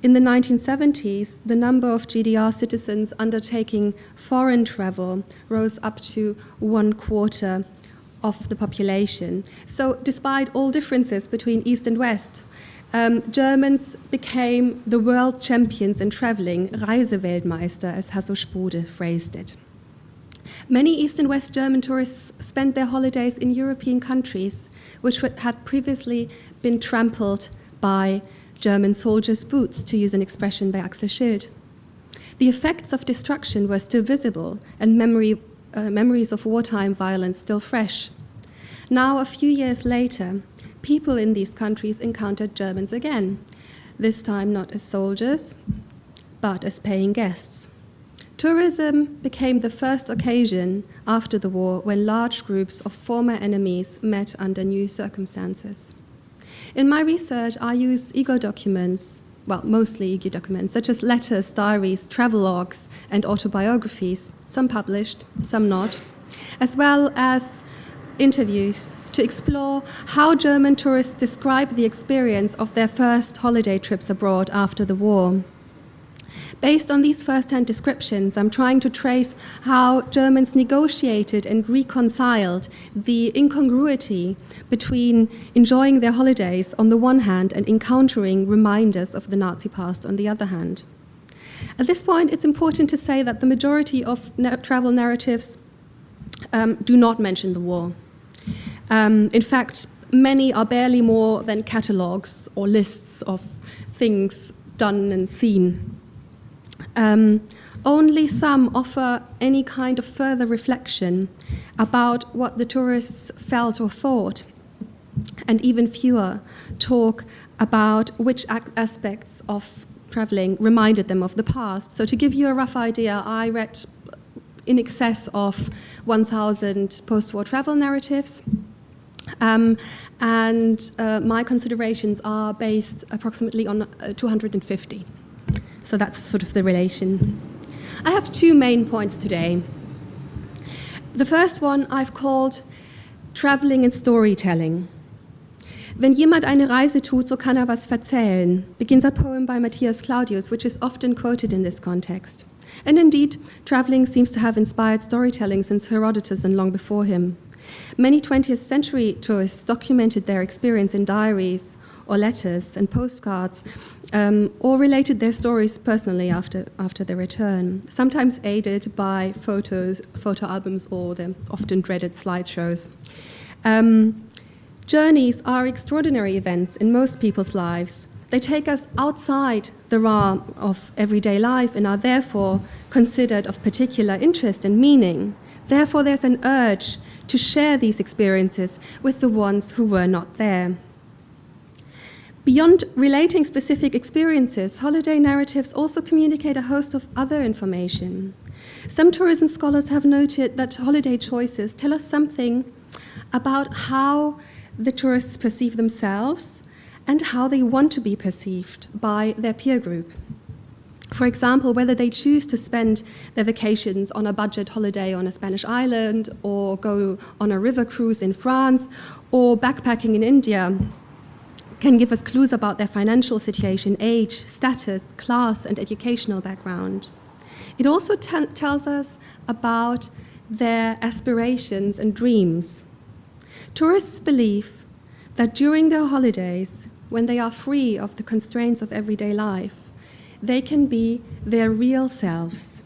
In the 1970s, the number of GDR citizens undertaking foreign travel rose up to 1/4 of the population. So despite all differences between East and West, Germans became the world champions in traveling, Reiseweltmeister, as Hasso Spode phrased it. Many East and West German tourists spent their holidays in European countries which had previously been trampled by German soldiers' boots, to use an expression by Axel Schild. The effects of destruction were still visible, and memories of wartime violence still fresh. Now, a few years later, people in these countries encountered Germans again, this time not as soldiers, but as paying guests. Tourism became the first occasion after the war when large groups of former enemies met under new circumstances. In my research, I use ego documents, well, mostly ego documents, such as letters, diaries, travelogues, and autobiographies, some published, some not, as well as interviews to explore how German tourists describe the experience of their first holiday trips abroad after the war. Based on these first-hand descriptions, I'm trying to trace how Germans negotiated and reconciled the incongruity between enjoying their holidays on the one hand and encountering reminders of the Nazi past on the other hand. At this point, it's important to say that the majority of travel narratives do not mention the war. In fact, many are barely more than catalogues or lists of things done and seen. Only some offer any kind of further reflection about what the tourists felt or thought, and even fewer talk about which aspects of traveling reminded them of the past. So to give you a rough idea, I read in excess of 1,000 post-war travel narratives, and my considerations are based approximately on 250. So that's sort of the relation. I have two main points today. The first one I've called Traveling and Storytelling. Wenn jemand eine Reise tut, so kann was verzählen, begins a poem by Matthias Claudius, which is often quoted in this context. And indeed, traveling seems to have inspired storytelling since Herodotus and long before him. Many 20th century tourists documented their experience in diaries or letters and postcards, or related their stories personally after their return, sometimes aided by photo albums or the often dreaded slideshows. Journeys are extraordinary events in most people's lives. They take us outside the realm of everyday life and are therefore considered of particular interest and meaning. Therefore, there's an urge to share these experiences with the ones who were not there. Beyond relating specific experiences, holiday narratives also communicate a host of other information. Some tourism scholars have noted that holiday choices tell us something about how the tourists perceive themselves and how they want to be perceived by their peer group. For example, whether they choose to spend their vacations on a budget holiday on a Spanish island, or go on a river cruise in France, or backpacking in India, can give us clues about their financial situation, age, status, class, and educational background. It also tells us about their aspirations and dreams. Tourists believe that during their holidays, when they are free of the constraints of everyday life, they can be their real selves.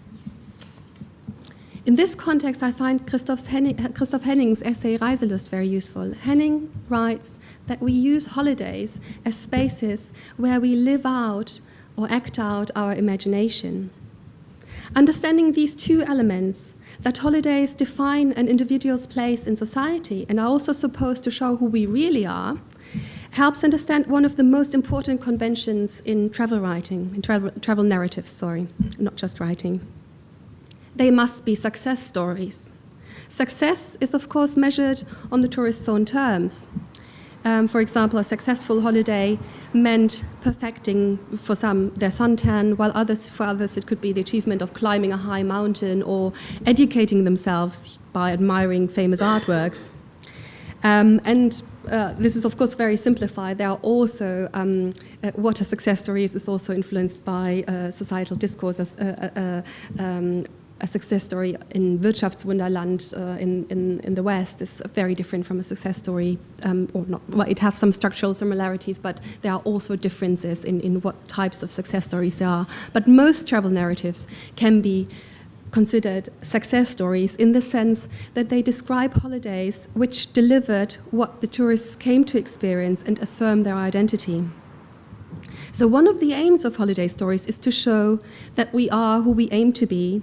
In this context, I find Christoph Henning's essay Reiselust very useful. Henning writes that we use holidays as spaces where we live out or act out our imagination. Understanding these two elements, that holidays define an individual's place in society and are also supposed to show who we really are, helps understand one of the most important conventions in travel writing, in travel narratives, sorry, not just writing. They must be success stories. Success is, of course, measured on the tourist's own terms. For example, a successful holiday meant perfecting, for some, their suntan, while for others it could be the achievement of climbing a high mountain or educating themselves by admiring famous artworks. This is, of course, very simplified. There are also, what a success story is also influenced by societal discourse. A success story in Wirtschaftswunderland in the West is very different from a success story, or not. Well, it has some structural similarities, but there are also differences in what types of success stories there are. But most travel narratives can be considered success stories in the sense that they describe holidays which delivered what the tourists came to experience and affirm their identity. So one of the aims of holiday stories is to show that we are who we aim to be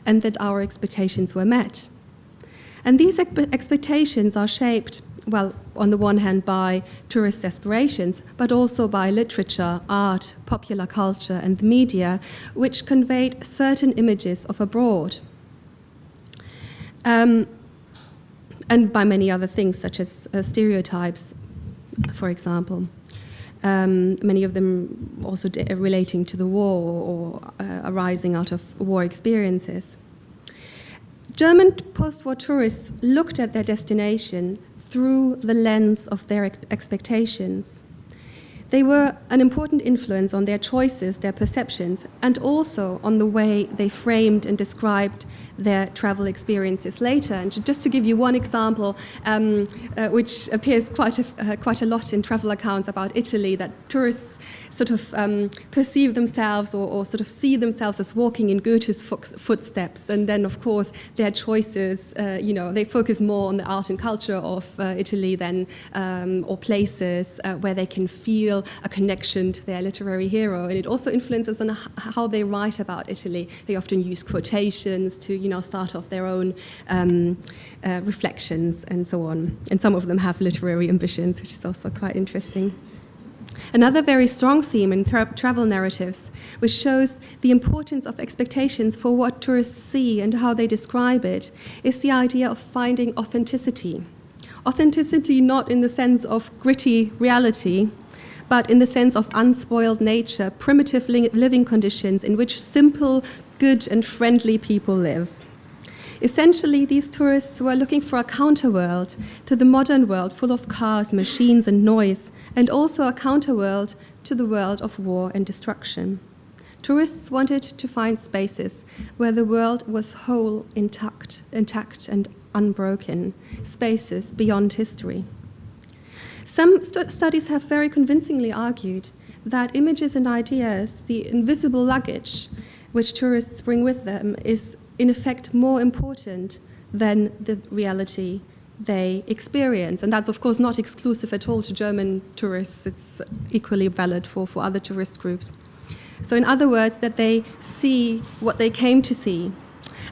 and that our expectations were met. And these expectations are shaped, well, on the one hand by tourist aspirations, but also by literature, art, popular culture, and the media, which conveyed certain images of abroad. And by many other things, such as stereotypes, for example. Many of them also relating to the war or arising out of war experiences. German post-war tourists looked at their destination through the lens of their expectations. They were an important influence on their choices, their perceptions, and also on the way they framed and described their travel experiences later. And just to give you one example, which appears quite a lot in travel accounts about Italy, that tourists sort of perceive themselves or sort of see themselves as walking in Goethe's footsteps. And then, of course, their choices, they focus more on the art and culture of Italy than, or places where they can feel a connection to their literary hero. And it also influences on how they write about Italy. They often use quotations to, start off their own reflections and so on. And some of them have literary ambitions, which is also quite interesting. Another very strong theme in travel narratives, which shows the importance of expectations for what tourists see and how they describe it, is the idea of finding authenticity. Authenticity not in the sense of gritty reality, but in the sense of unspoiled nature, primitive living conditions in which simple, good and friendly people live. Essentially, these tourists were looking for a counterworld to the modern world full of cars, machines and noise, and also a counterworld to the world of war and destruction. Tourists wanted to find spaces where the world was whole, intact and unbroken, spaces beyond history. Some studies have very convincingly argued that images and ideas, the invisible luggage which tourists bring with them, is in effect more important than the reality they experience. And that's, of course, not exclusive at all to German tourists. It's equally valid for other tourist groups. So in other words, that they see what they came to see.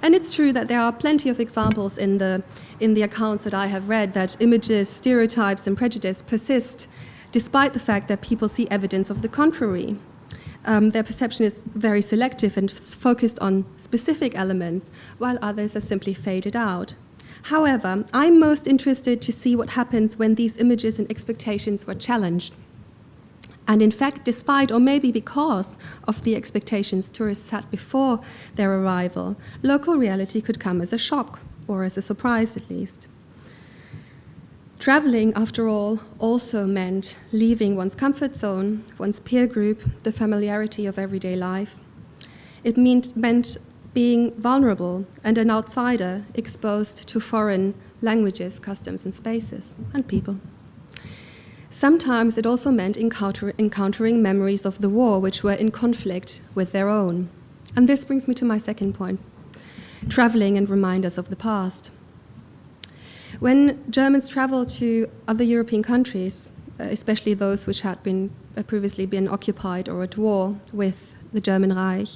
And it's true that there are plenty of examples in the accounts that I have read that images, stereotypes, and prejudice persist despite the fact that people see evidence of the contrary. Their perception is very selective and focused on specific elements, while others are simply faded out. However, I'm most interested to see what happens when these images and expectations were challenged. And in fact, despite or maybe because of the expectations tourists had before their arrival, local reality could come as a shock, or as a surprise at least. Traveling, after all, also meant leaving one's comfort zone, one's peer group, the familiarity of everyday life. It meant being vulnerable and an outsider exposed to foreign languages, customs, and spaces, and people. Sometimes it also meant encountering memories of the war which were in conflict with their own. And this brings me to my second point, traveling and reminders of the past. When Germans traveled to other European countries, especially those which had previously been occupied or at war with the German Reich,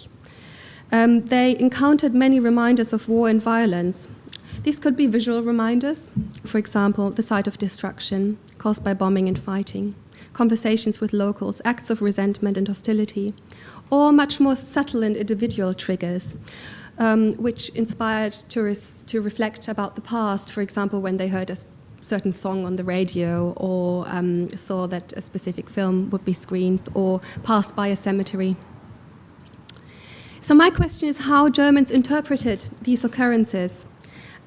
they encountered many reminders of war and violence. These could be visual reminders, for example, the sight of destruction caused by bombing and fighting, conversations with locals, acts of resentment and hostility, or much more subtle and individual triggers, which inspired tourists to reflect about the past, for example, when they heard a certain song on the radio, or saw that a specific film would be screened, or passed by a cemetery. So my question is how Germans interpreted these occurrences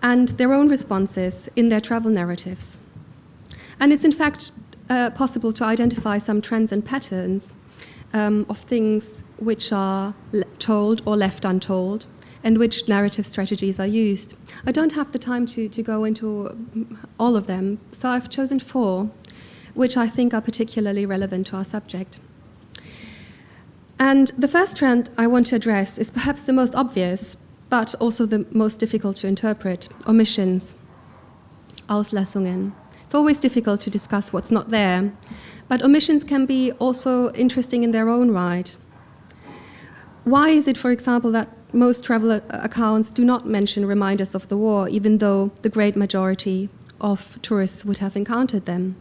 and their own responses in their travel narratives. And it's in fact possible to identify some trends and patterns of things which are told or left untold, and which narrative strategies are used. I don't have the time to go into all of them, so I've chosen 4, which I think are particularly relevant to our subject. And the first trend I want to address is perhaps the most obvious, but also the most difficult to interpret: omissions, Auslassungen. It's always difficult to discuss what's not there, but omissions can be also interesting in their own right. Why is it, for example, that most travel accounts do not mention reminders of the war, even though the great majority of tourists would have encountered them?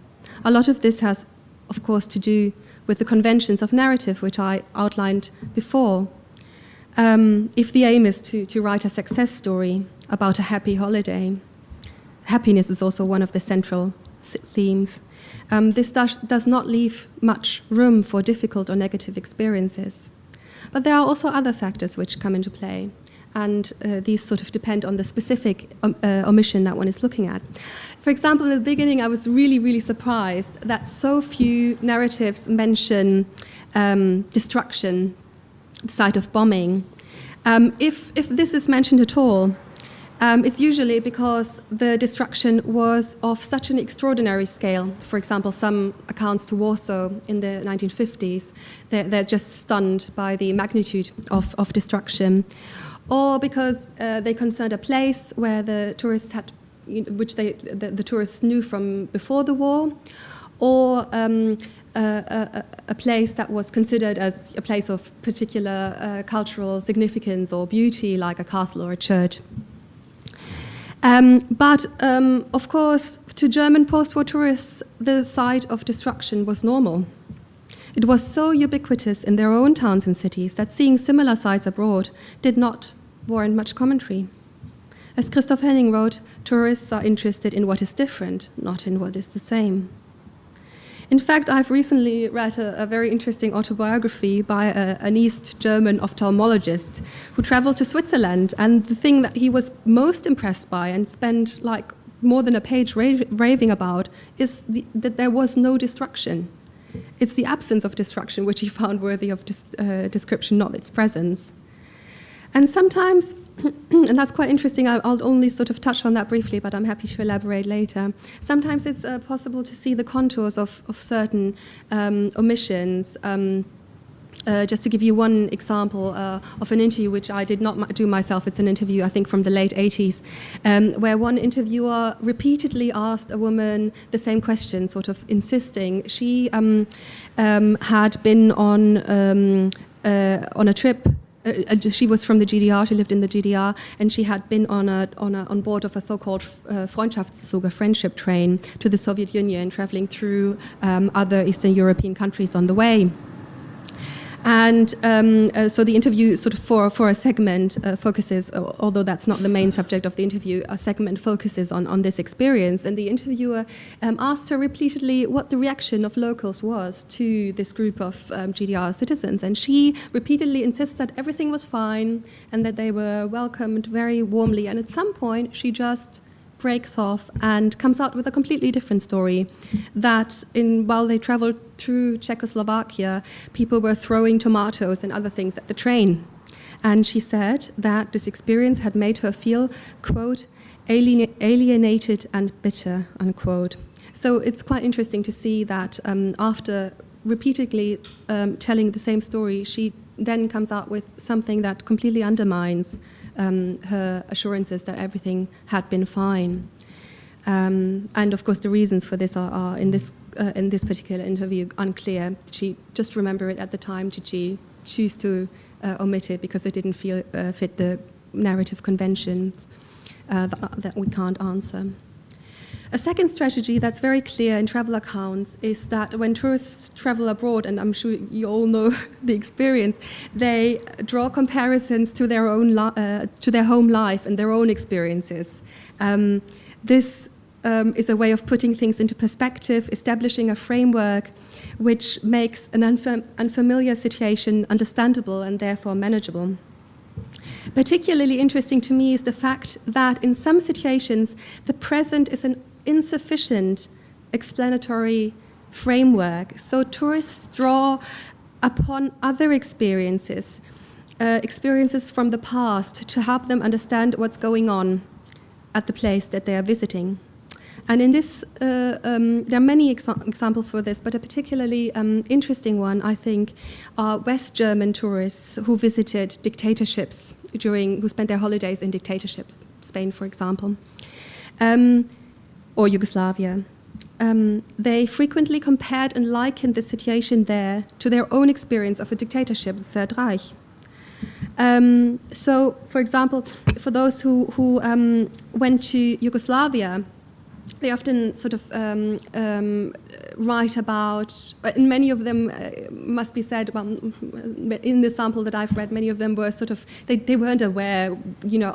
A lot of this has, of course, to do with the conventions of narrative, which I outlined before. If the aim is to write a success story about a happy holiday, happiness is also one of the central themes. This does not leave much room for difficult or negative experiences. But there are also other factors which come into play, and these sort of depend on the specific omission that one is looking at. For example, in the beginning, I was really, really surprised that so few narratives mention destruction, the site of bombing. If this is mentioned at all, it's usually because the destruction was of such an extraordinary scale. For example, some accounts to Warsaw in the 1950s, they're just stunned by the magnitude of destruction. Or because they concerned a place where the tourists had, which the tourists knew from before the war, or a place that was considered as a place of particular cultural significance or beauty, like a castle or a church. But of course, to German post-war tourists, the site of destruction was normal. It was so ubiquitous in their own towns and cities that seeing similar sites abroad did not warrant much commentary. As Christoph Henning wrote, tourists are interested in what is different, not in what is the same. In fact, I've recently read a very interesting autobiography by an East German ophthalmologist who traveled to Switzerland, and the thing that he was most impressed by and spent like more than a page raving about is that there was no destruction. It's the absence of destruction which he found worthy of description, not its presence. And sometimes, and that's quite interesting, I'll only sort of touch on that briefly, but I'm happy to elaborate later. Sometimes it's possible to see the contours of certain omissions. Just to give you one example of an interview which I did not do myself, it's an interview I think from the late 80s, where one interviewer repeatedly asked a woman the same question, sort of insisting. She had been on a trip. She was from the GDR, she lived in the GDR, and she had been on board of a so-called Freundschaftszug, a friendship train, to the Soviet Union, traveling through other Eastern European countries on the way. And so the interview sort of for a segment focuses, although that's not the main subject of the interview, a segment focuses on this experience. And the interviewer asked her repeatedly what the reaction of locals was to this group of GDR citizens. And she repeatedly insists that everything was fine and that they were welcomed very warmly. And at some point, she just breaks off and comes out with a completely different story, that while they traveled through Czechoslovakia, people were throwing tomatoes and other things at the train. And she said that this experience had made her feel, quote, alienated and bitter, unquote. So it's quite interesting to see that after repeatedly telling the same story, she then comes out with something that completely undermines her assurances that everything had been fine. And of course the reasons for this are in this particular interview unclear. Did she just remember it at the time? Did she choose to omit it because it didn't fit the narrative conventions? That we can't answer. A second strategy that's very clear in travel accounts is that when tourists travel abroad, and I'm sure you all know the experience, they draw comparisons to their own to their home life and their own experiences. This is a way of putting things into perspective, establishing a framework which makes an unfamiliar situation understandable and therefore manageable. Particularly interesting to me is the fact that in some situations the present is an insufficient explanatory framework. So tourists draw upon other experiences, experiences from the past, to help them understand what's going on at the place that they are visiting. And in this, there are many examples for this, but a particularly interesting one, I think, are West German tourists who visited dictatorships who spent their holidays in dictatorships, Spain, for example, or Yugoslavia. They frequently compared and likened the situation there to their own experience of a dictatorship, the Third Reich. So, for example, for those who went to Yugoslavia, they often sort of write about, and many of them must be said, well, in the sample that I've read, many of them were sort of, they weren't aware,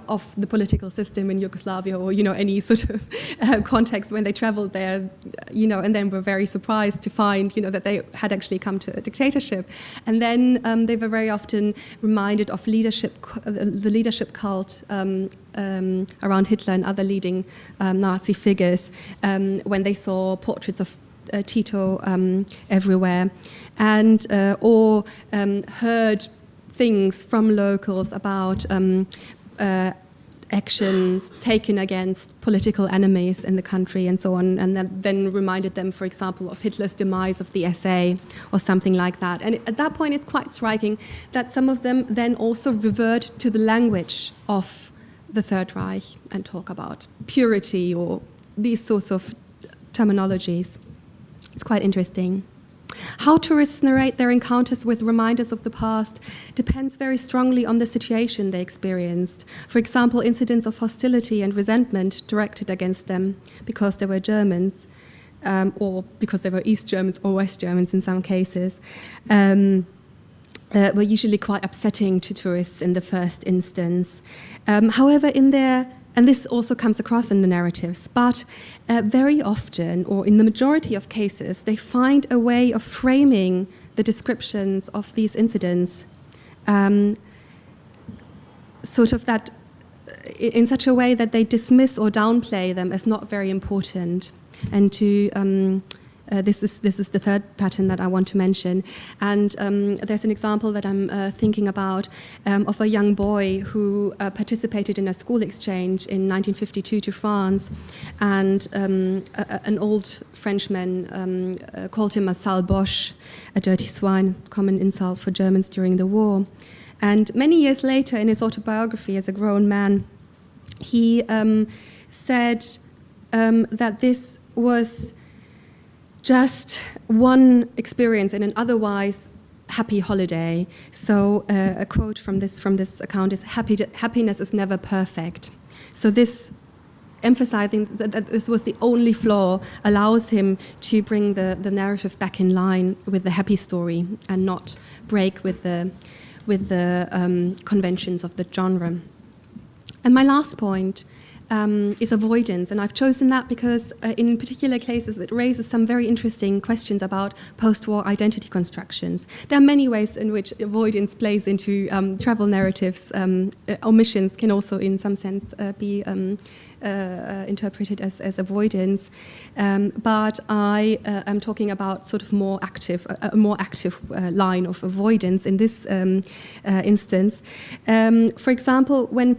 of the political system in Yugoslavia or, any sort of context when they traveled there, and then were very surprised to find, that they had actually come to a dictatorship. And then they were very often reminded of the leadership cult around Hitler and other leading Nazi figures when they saw portraits of Tito everywhere, and or heard things from locals about actions taken against political enemies in the country and so on, and that then reminded them, for example, of Hitler's demise of the SA or something like that. And at that point it's quite striking that some of them then also revert to the language of the Third Reich and talk about purity or these sorts of terminologies. It's quite interesting. How tourists narrate their encounters with reminders of the past depends very strongly on the situation they experienced. For example, incidents of hostility and resentment directed against them because they were Germans, or because they were East Germans or West Germans in some cases, were usually quite upsetting to tourists in the first instance. However, and this also comes across in the narratives, but very often, or in the majority of cases, they find a way of framing the descriptions of these incidents sort of that in such a way that they dismiss or downplay them as not very important. And to this is the third pattern that I want to mention. And there's an example that I'm thinking about of a young boy who participated in a school exchange in 1952 to France, and an old Frenchman called him a sale boche, a dirty swine, common insult for Germans during the war. And many years later, in his autobiography as a grown man, he said that this was just one experience in an otherwise happy holiday. So a quote from this account is, happiness is never perfect. So this, emphasizing that this was the only flaw, allows him to bring the narrative back in line with the happy story and not break with the conventions of the genre. And my last point is avoidance, and I've chosen that because in particular cases it raises some very interesting questions about post-war identity constructions. There are many ways in which avoidance plays into travel narratives. Omissions can also in some sense be interpreted as avoidance, but I am talking about sort of a more active line of avoidance in this instance. For example, when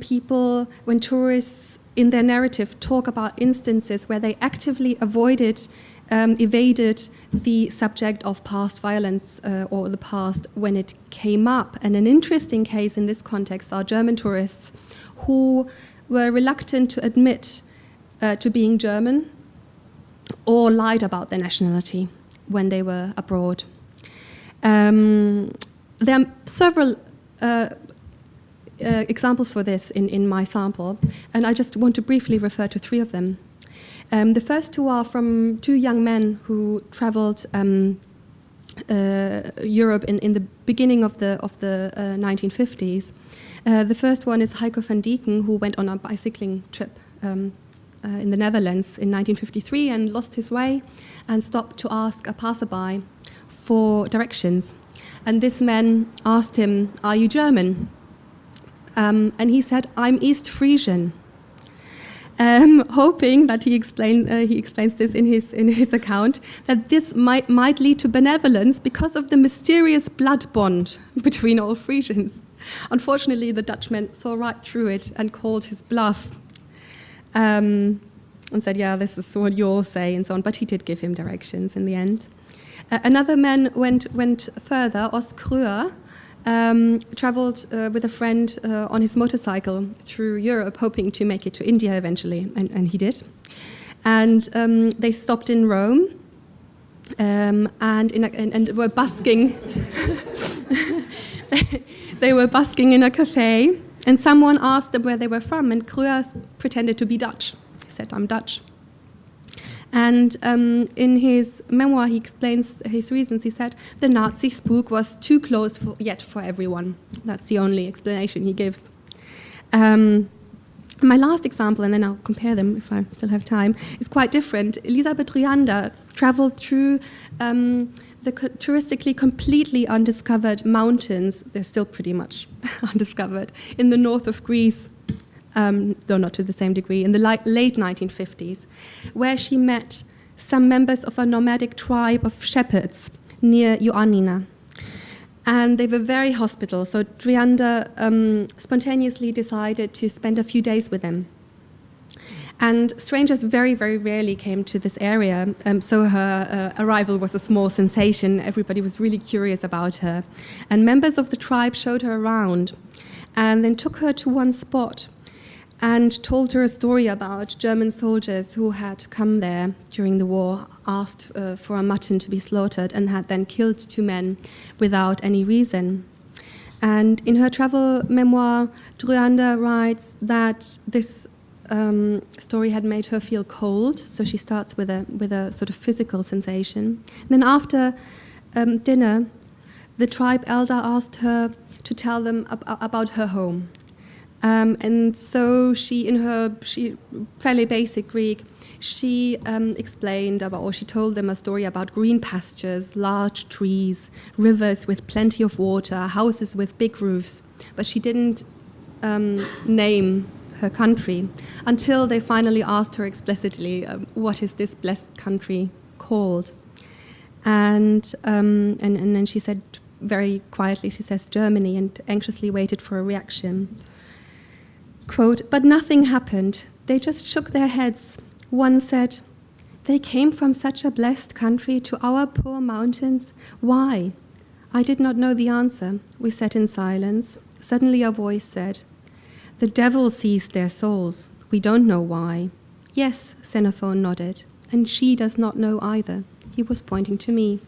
tourists in their narrative talk about instances where they actively evaded the subject of past violence or the past when it came up. And an interesting case in this context are German tourists who were reluctant to admit to being German or lied about their nationality when they were abroad. There are several examples for this in my sample, and I just want to briefly refer to three of them. The first two are from two young men who traveled Europe in the beginning of the 1950s. The first one is Heiko van Dieken, who went on a bicycling trip in the Netherlands in 1953 and lost his way and stopped to ask a passerby for directions. And this man asked him, "Are you German?" And he said, "I'm East Frisian." Hoping that he explains this in his account, that this might lead to benevolence because of the mysterious blood bond between all Frisians. Unfortunately, the Dutchman saw right through it and called his bluff, and said, "Yeah, this is what you all say," and so on. But he did give him directions in the end. Another man went further. Os Kruer traveled with a friend on his motorcycle through Europe, hoping to make it to India eventually, and he did. And they stopped in Rome and were busking. They were busking in a cafe, and someone asked them where they were from, and Kruer pretended to be Dutch. He said, "I'm Dutch." And in his memoir, he explains his reasons. He said, "The Nazi spook was too close yet for everyone." That's the only explanation he gives. My last example, and then I'll compare them if I still have time, is quite different. Elisabeth Riander traveled through the touristically completely undiscovered mountains. They're still pretty much undiscovered in the north of Greece. Though not to the same degree, in the late 1950s, where she met some members of a nomadic tribe of shepherds near Ioannina. And they were very hospitable, so Driander spontaneously decided to spend a few days with them. And strangers very, very rarely came to this area, so her arrival was a small sensation. Everybody was really curious about her. And members of the tribe showed her around and then took her to one spot and told her a story about German soldiers who had come there during the war, asked for a mutton to be slaughtered, and had then killed two men without any reason. And in her travel memoir, Driander writes that this story had made her feel cold, so she starts with a sort of physical sensation. And then after dinner, the tribe elder asked her to tell them about her home. And so she fairly basic Greek, she explained about, or she told them a story about green pastures, large trees, rivers with plenty of water, houses with big roofs. But she didn't name her country until they finally asked her explicitly, what is this blessed country called? And then she said very quietly, she says Germany, and anxiously waited for a reaction. Quote, "But nothing happened. They just shook their heads. One said, 'They came from such a blessed country to our poor mountains. Why?' I did not know the answer. We sat in silence. Suddenly a voice said, 'The devil seized their souls. We don't know why.' 'Yes,' Xenophon nodded, 'and she does not know either.' He was pointing to me.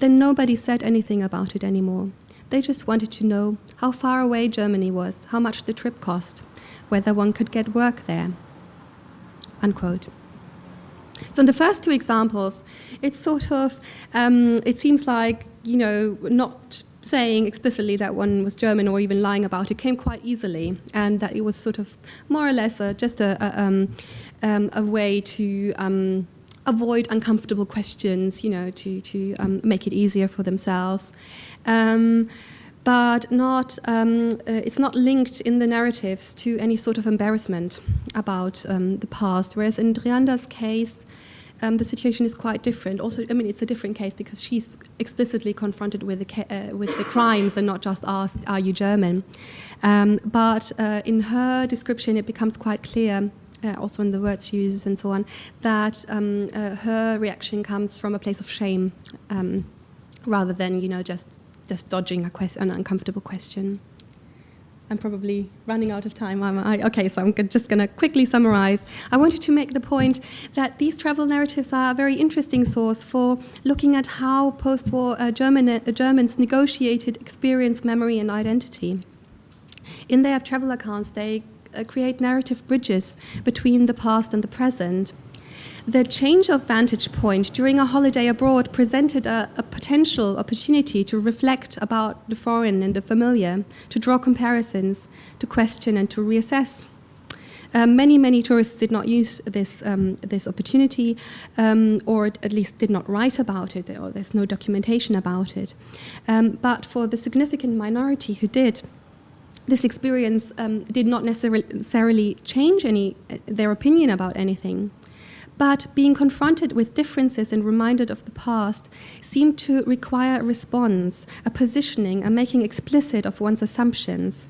Then nobody said anything about it anymore. They just wanted to know how far away Germany was, how much the trip cost, whether one could get work there." Unquote. So in the first two examples, it's sort of, it seems like, not saying explicitly that one was German or even lying about it came quite easily, and that it was sort of more or less just a way to avoid uncomfortable questions, to make it easier for themselves. But not, it's not linked in the narratives to any sort of embarrassment about the past. Whereas in Driander's case, the situation is quite different. Also, it's a different case because she's explicitly confronted with the crimes and not just asked, "Are you German?" But in her description, it becomes quite clear, also in the words she uses and so on, that her reaction comes from a place of shame rather than, just dodging an uncomfortable question. I'm probably running out of time, am I? Okay, so I'm just going to quickly summarize. I wanted to make the point that these travel narratives are a very interesting source for looking at how post-war Germans negotiated experience, memory, and identity. In their travel accounts, they create narrative bridges between the past and the present. The change of vantage point during a holiday abroad presented a potential opportunity to reflect about the foreign and the familiar, to draw comparisons, to question and to reassess. Many tourists did not use this opportunity, or at least did not write about it, or there's no documentation about it. But for the significant minority who did, this experience did not necessarily change their opinion about anything. But being confronted with differences and reminded of the past seemed to require a response, a positioning, a making explicit of one's assumptions.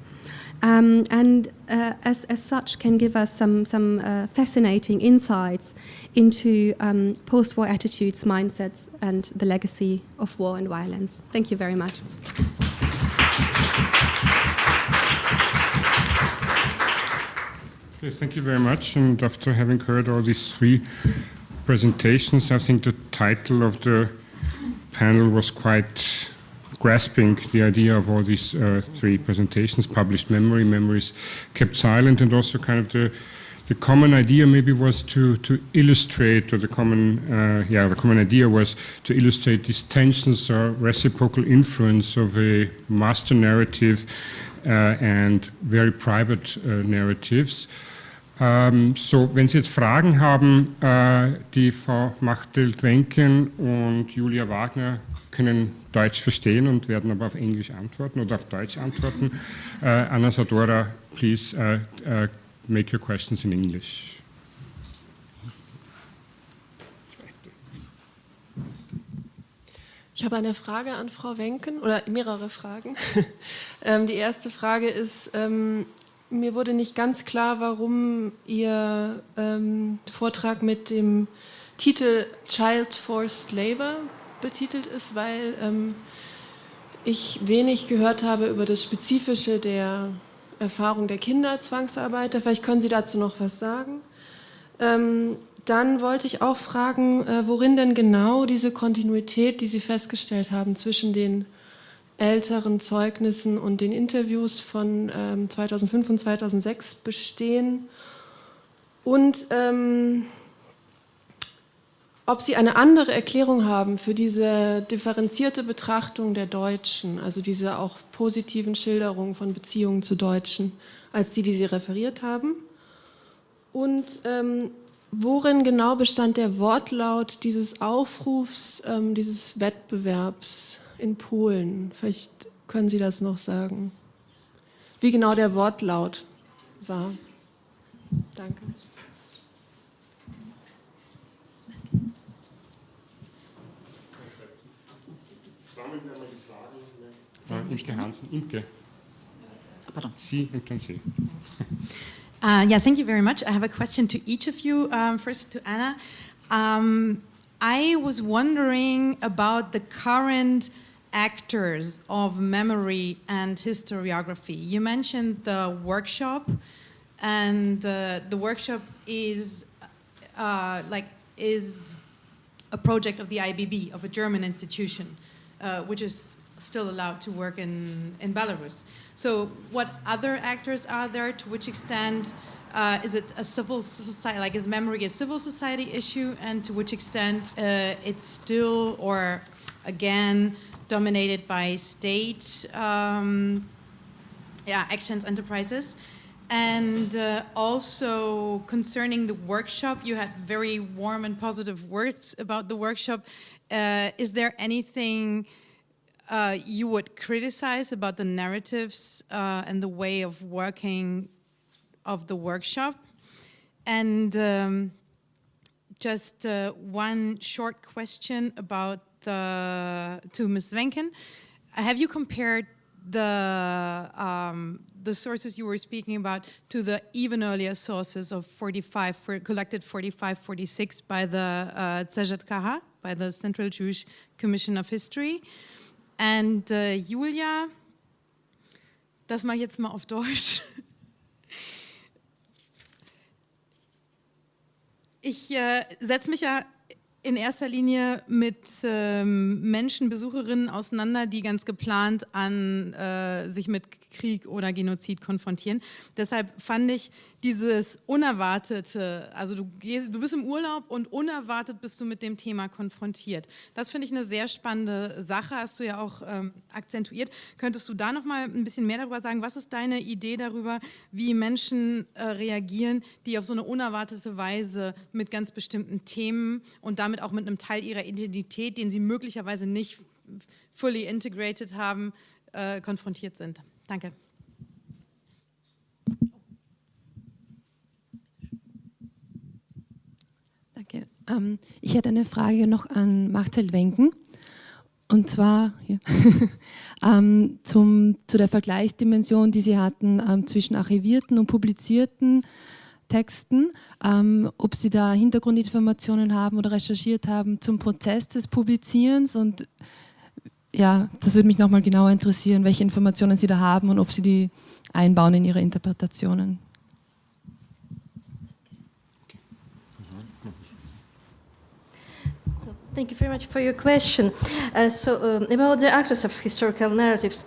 And as such can give us some fascinating insights into post-war attitudes, mindsets, and the legacy of war and violence. Thank you very much. Yes, thank you very much. And after having heard all these three presentations, I think the title of the panel was quite grasping the idea of all these three presentations: published memory, memories kept silent, and also kind of the common idea maybe was to illustrate, or the common idea was to illustrate these tensions or reciprocal influence of a master narrative and very private narratives. So, wenn Sie jetzt Fragen haben, die Frau Machteld, Venken und Julia Wagner können Deutsch verstehen und werden aber auf Englisch antworten oder auf Deutsch antworten. Anna, Zadora, please make your questions in English. Ich habe eine Frage an Frau Venken, oder mehrere Fragen. Die erste Frage ist, mir wurde nicht ganz klar, warum Ihr Vortrag mit dem Titel Child Forced Labor betitelt ist, weil ich wenig gehört habe über das Spezifische der Erfahrung der Kinderzwangsarbeiter. Vielleicht können Sie dazu noch was sagen. Dann wollte ich auch fragen, worin denn genau diese Kontinuität, die Sie festgestellt haben, zwischen den älteren Zeugnissen und den Interviews von 2005 und 2006 bestehen und ob Sie eine andere Erklärung haben für diese differenzierte Betrachtung der Deutschen, also diese auch positiven Schilderungen von Beziehungen zu Deutschen, als die Sie referiert haben. Und worin genau bestand der Wortlaut dieses Aufrufs, dieses Wettbewerbs in Polen? Vielleicht können Sie das noch sagen. Wie genau der Wortlaut war. Danke. Imke Hansen. Imke. Pardon. Sie und dann Sie. Yeah, thank you very much. I have a question to each of you. First to Anna. I was wondering about the current actors of memory and historiography. You mentioned the workshop, and the workshop is is a project of the IBB, of a German institution, which is still allowed to work in Belarus. So what other actors are there? To which extent is it a civil society, like is memory a civil society issue, and to which extent it's still, or again, dominated by state actions, enterprises? And also concerning the workshop, you had very warm and positive words about the workshop. Is there anything you would criticize about the narratives and the way of working of the workshop? And just one short question about to Ms. Venken. Have you compared the sources you were speaking about to the even earlier sources of collected 45-46 by the CZKH, by the Central Jewish Commission of History? And Julia, das mache ich jetzt mal auf Deutsch. Ich setze mich ja in erster Linie mit Menschen, Besucherinnen auseinander, die ganz geplant sich mit Krieg oder Genozid konfrontieren. Deshalb fand ich dieses Unerwartete, also du bist im Urlaub und unerwartet bist du mit dem Thema konfrontiert. Das finde ich eine sehr spannende Sache, hast du ja auch akzentuiert. Könntest du da noch mal ein bisschen mehr darüber sagen? Was ist deine Idee darüber, wie Menschen reagieren, die auf so eine unerwartete Weise mit ganz bestimmten Themen und damit auch mit einem Teil ihrer Identität, den sie möglicherweise nicht fully integrated haben, konfrontiert sind? Danke. Danke. Ich hätte eine Frage noch an Machteld Venken. Und zwar zu der Vergleichsdimension, die Sie hatten zwischen archivierten und publizierten Texten, ob Sie da Hintergrundinformationen haben oder recherchiert haben zum Prozess des Publizierens, und ja, das würde mich nochmal genauer interessieren, welche Informationen Sie da haben und ob Sie die einbauen in Ihre Interpretationen. Thank you very much for your question. About the actors of historical narratives.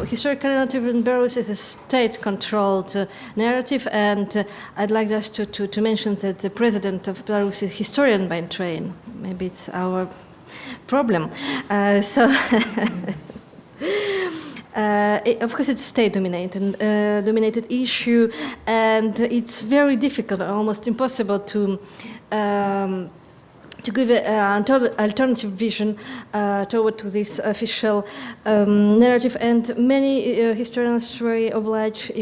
Historical narrative in Belarus is a state-controlled narrative, and I'd like just to mention that the president of Belarus is a historian by training. Maybe it's our problem. Of course, it's state-dominated issue, and it's very difficult, almost impossible to give an alternative vision toward to this official narrative, and many historians were obliged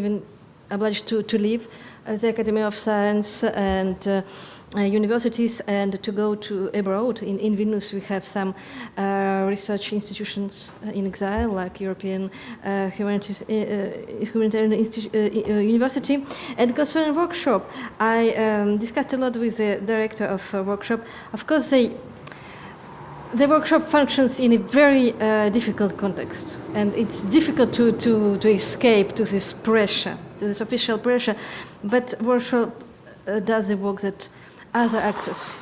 to leave the Academy of Science and universities and to go to abroad. In Vilnius we have some research institutions in exile, like European Humanitarian University. And concerning workshop, I discussed a lot with the director of workshop. Of course, the workshop functions in a very difficult context, and it's difficult to escape to this pressure, to this official pressure. But workshop does the work that other actors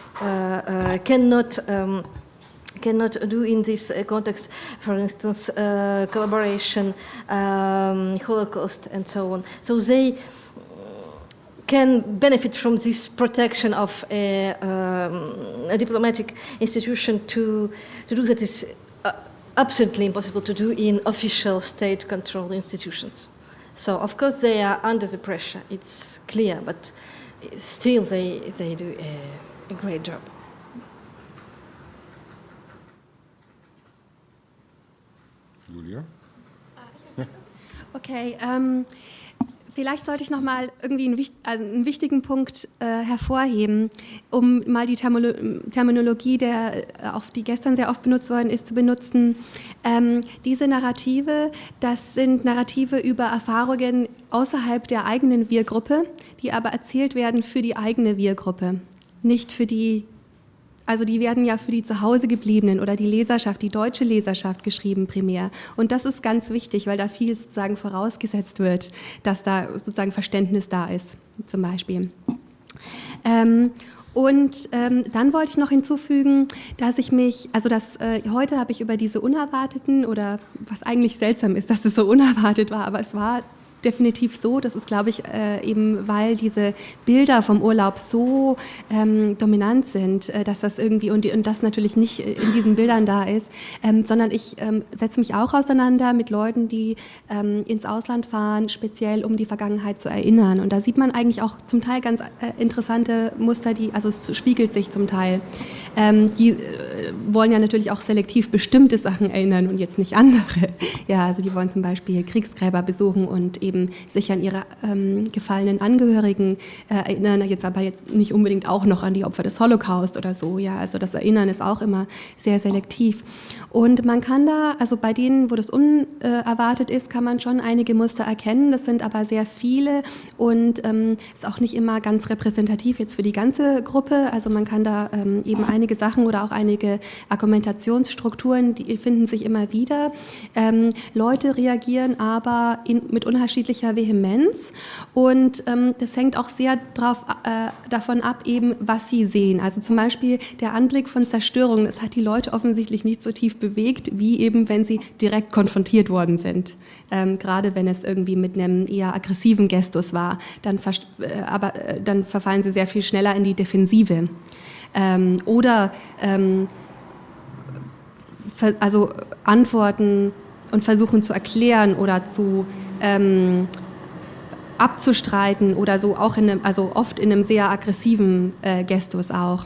cannot do in this context. For instance, collaboration, Holocaust, and so on. So they can benefit from this protection of a diplomatic institution to do that is absolutely impossible to do in official state-controlled institutions. So, of course, they are under the pressure, it's clear, but still they do a great job. Julia? Okay, vielleicht sollte ich noch mal irgendwie einen wichtigen Punkt hervorheben, um mal die Terminologie, die gestern sehr oft benutzt worden ist, zu benutzen. Diese Narrative, das sind Narrative über Erfahrungen außerhalb der eigenen Wir-Gruppe, die aber erzählt werden für die eigene Wir-Gruppe, nicht für die. Also die werden ja für die zu Hause gebliebenen oder die Leserschaft, die deutsche Leserschaft geschrieben primär. Und das ist ganz wichtig, weil da viel sozusagen vorausgesetzt wird, dass da sozusagen Verständnis da ist, zum Beispiel. Dann wollte ich noch hinzufügen, dass heute habe ich über diese unerwarteten, oder was eigentlich seltsam ist, dass es so unerwartet war, aber es war definitiv so. Das ist, glaube ich, eben, weil diese Bilder vom Urlaub so dominant sind, dass das irgendwie, und das natürlich nicht in diesen Bildern da ist, sondern ich setze mich auch auseinander mit Leuten, die ins Ausland fahren, speziell um die Vergangenheit zu erinnern. Und da sieht man eigentlich auch zum Teil ganz interessante Muster, also es spiegelt sich zum Teil. Die wollen ja natürlich auch selektiv bestimmte Sachen erinnern und jetzt nicht andere. Ja, also die wollen zum Beispiel Kriegsgräber besuchen und eben sich an ihre gefallenen Angehörigen erinnern, jetzt aber nicht unbedingt auch noch an die Opfer des Holocaust oder so. Ja, also das Erinnern ist auch immer sehr selektiv. Und man kann da, also bei denen, wo das unerwartet ist, kann man schon einige Muster erkennen. Das sind aber sehr viele und ist auch nicht immer ganz repräsentativ jetzt für die ganze Gruppe. Also man kann da eben einige Sachen oder auch einige Argumentationsstrukturen, die finden sich immer wieder. Leute reagieren aber mit unterschiedlichen unterschiedlicher Vehemenz und das hängt auch sehr davon ab, eben was sie sehen. Also zum Beispiel der Anblick von Zerstörung, das hat die Leute offensichtlich nicht so tief bewegt, wie eben wenn sie direkt konfrontiert worden sind. Gerade wenn es irgendwie mit einem eher aggressiven Gestus war, dann verfallen sie sehr viel schneller in die Defensive. Also antworten und versuchen zu erklären oder zu abzustreiten oder so, auch also oft in einem sehr aggressiven Gestus auch.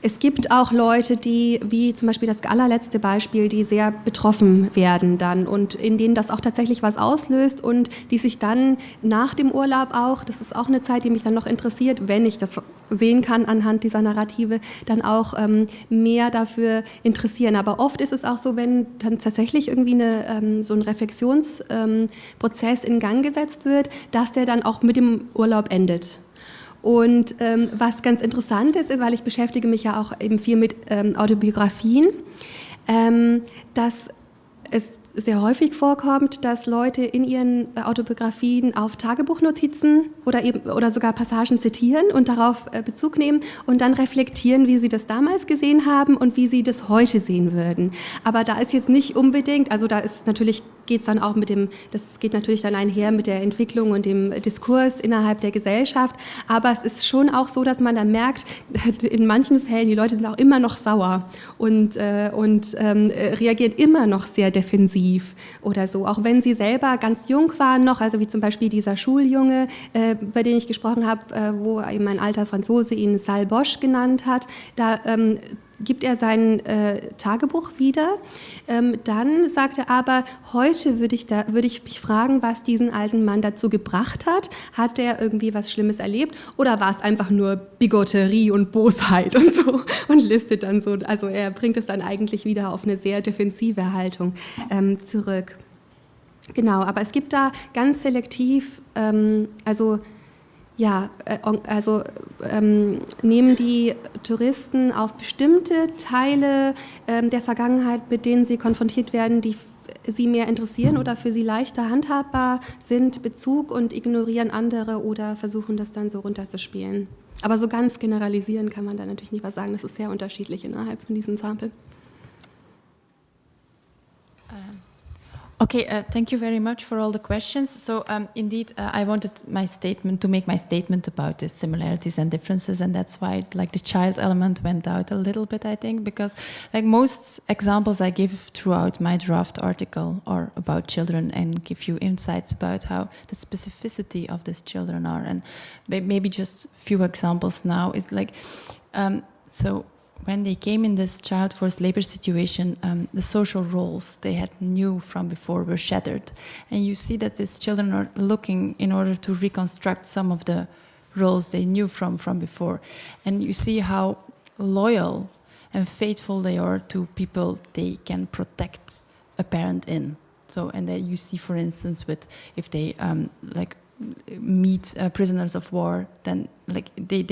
Es gibt auch Leute, die, wie zum Beispiel das allerletzte Beispiel, die sehr betroffen werden dann und in denen das auch tatsächlich was auslöst und die sich dann nach dem Urlaub auch, das ist auch eine Zeit, die mich dann noch interessiert, wenn ich das sehen kann anhand dieser Narrative, dann auch mehr dafür interessieren. Aber oft ist es auch so, wenn dann tatsächlich irgendwie so ein Reflexionsprozess in Gang gesetzt wird, dass der dann auch mit dem Urlaub endet. Und was ganz interessant ist, weil ich beschäftige mich ja auch eben viel mit Autobiografien, dass es sehr häufig vorkommt, dass Leute in ihren Autobiografien auf Tagebuchnotizen oder sogar Passagen zitieren und darauf Bezug nehmen und dann reflektieren, wie sie das damals gesehen haben und wie sie das heute sehen würden. Aber da ist jetzt nicht unbedingt, also da ist natürlich, das geht natürlich dann einher mit der Entwicklung und dem Diskurs innerhalb der Gesellschaft, aber es ist schon auch so, dass man dann merkt, in manchen Fällen, die Leute sind auch immer noch sauer und reagieren immer noch sehr defensiv oder so, auch wenn sie selber ganz jung waren noch, also wie zum Beispiel dieser Schuljunge, bei dem ich gesprochen habe, wo eben ein alter Franzose ihn Sale Bosch genannt hat, da gibt er sein Tagebuch wieder. Dann sagt er aber, heute würde ich mich fragen, was diesen alten Mann dazu gebracht hat. Hat er irgendwie was Schlimmes erlebt oder war es einfach nur Bigotterie und Bosheit und so und listet dann so, also er bringt es dann eigentlich wieder auf eine sehr defensive Haltung zurück. Genau, aber es gibt da ganz selektiv, nehmen die Touristen auf bestimmte Teile der Vergangenheit, mit denen sie konfrontiert werden, die sie mehr interessieren oder für sie leichter handhabbar sind, Bezug und ignorieren andere oder versuchen das dann so runterzuspielen. Aber so ganz generalisieren kann man da natürlich nicht was sagen, das ist sehr unterschiedlich innerhalb von diesem Sample. Okay, thank you very much for all the questions. So indeed, I wanted to make my statement about the similarities and differences, and that's why like the child element went out a little bit, I think, because like most examples I give throughout my draft article are about children and give you insights about how the specificity of these children are, and maybe just a few examples now is like, so when they came in this child forced labor situation, the social roles they had knew from before were shattered. And you see that these children are looking in order to reconstruct some of the roles they knew from before. And you see how loyal and faithful they are to people they can protect a parent in. So, and then you see, for instance, with if they meet prisoners of war, then like they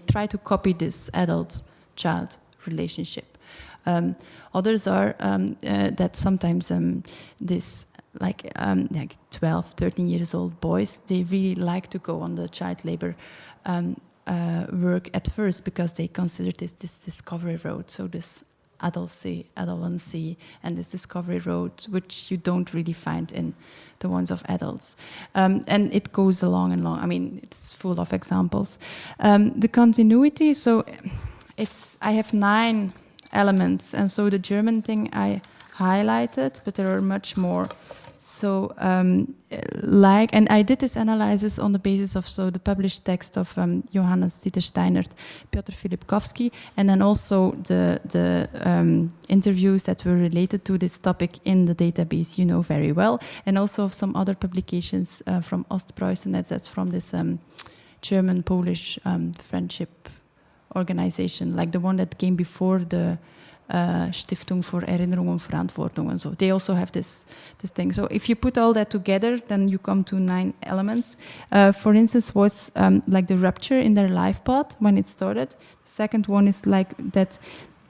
try to copy this adult-child relationship. Others are that sometimes this like 12, 13 years old boys, they really like to go on the child labor work at first because they consider this discovery road. So this adolescency, and this discovery road, which you don't really find in the ones of adults. And it goes along and along. I mean, it's full of examples. The continuity, so I have 9 elements, and so the German thing I highlighted, but there are much more. So, and I did this analysis on the basis of the published text of Johannes Dieter Steinert, Piotr Filipkowski, and then also the interviews that were related to this topic in the database you know very well, and also of some other publications from Ostpreußen, that's from this German-Polish friendship organization, like the one that came before the Stiftung für Erinnerungen und Verantwortung and so. They also have this thing. So if you put all that together, then you come to 9 elements. For instance, was like the rupture in their life path when it started. The second one is like that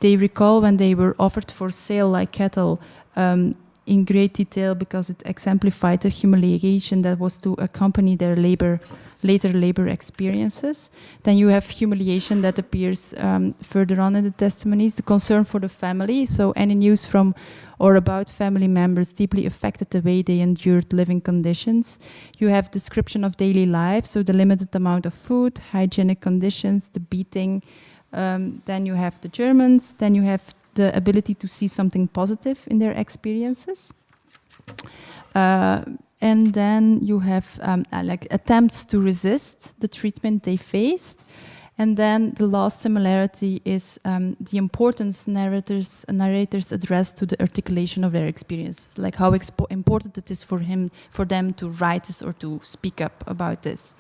they recall when they were offered for sale like cattle in great detail because it exemplified the humiliation that was to accompany their later labor experiences. Then you have humiliation that appears further on in the testimonies, the concern for the family, so any news from or about family members deeply affected the way they endured living conditions. You have description of daily life, so the limited amount of food, hygienic conditions, the beating. Then you have the Germans, then you have the ability to see something positive in their experiences. And then you have like attempts to resist the treatment they faced. And then the last similarity is the importance narrators address to the articulation of their experiences, like how important it is for them to write this or to speak up about this.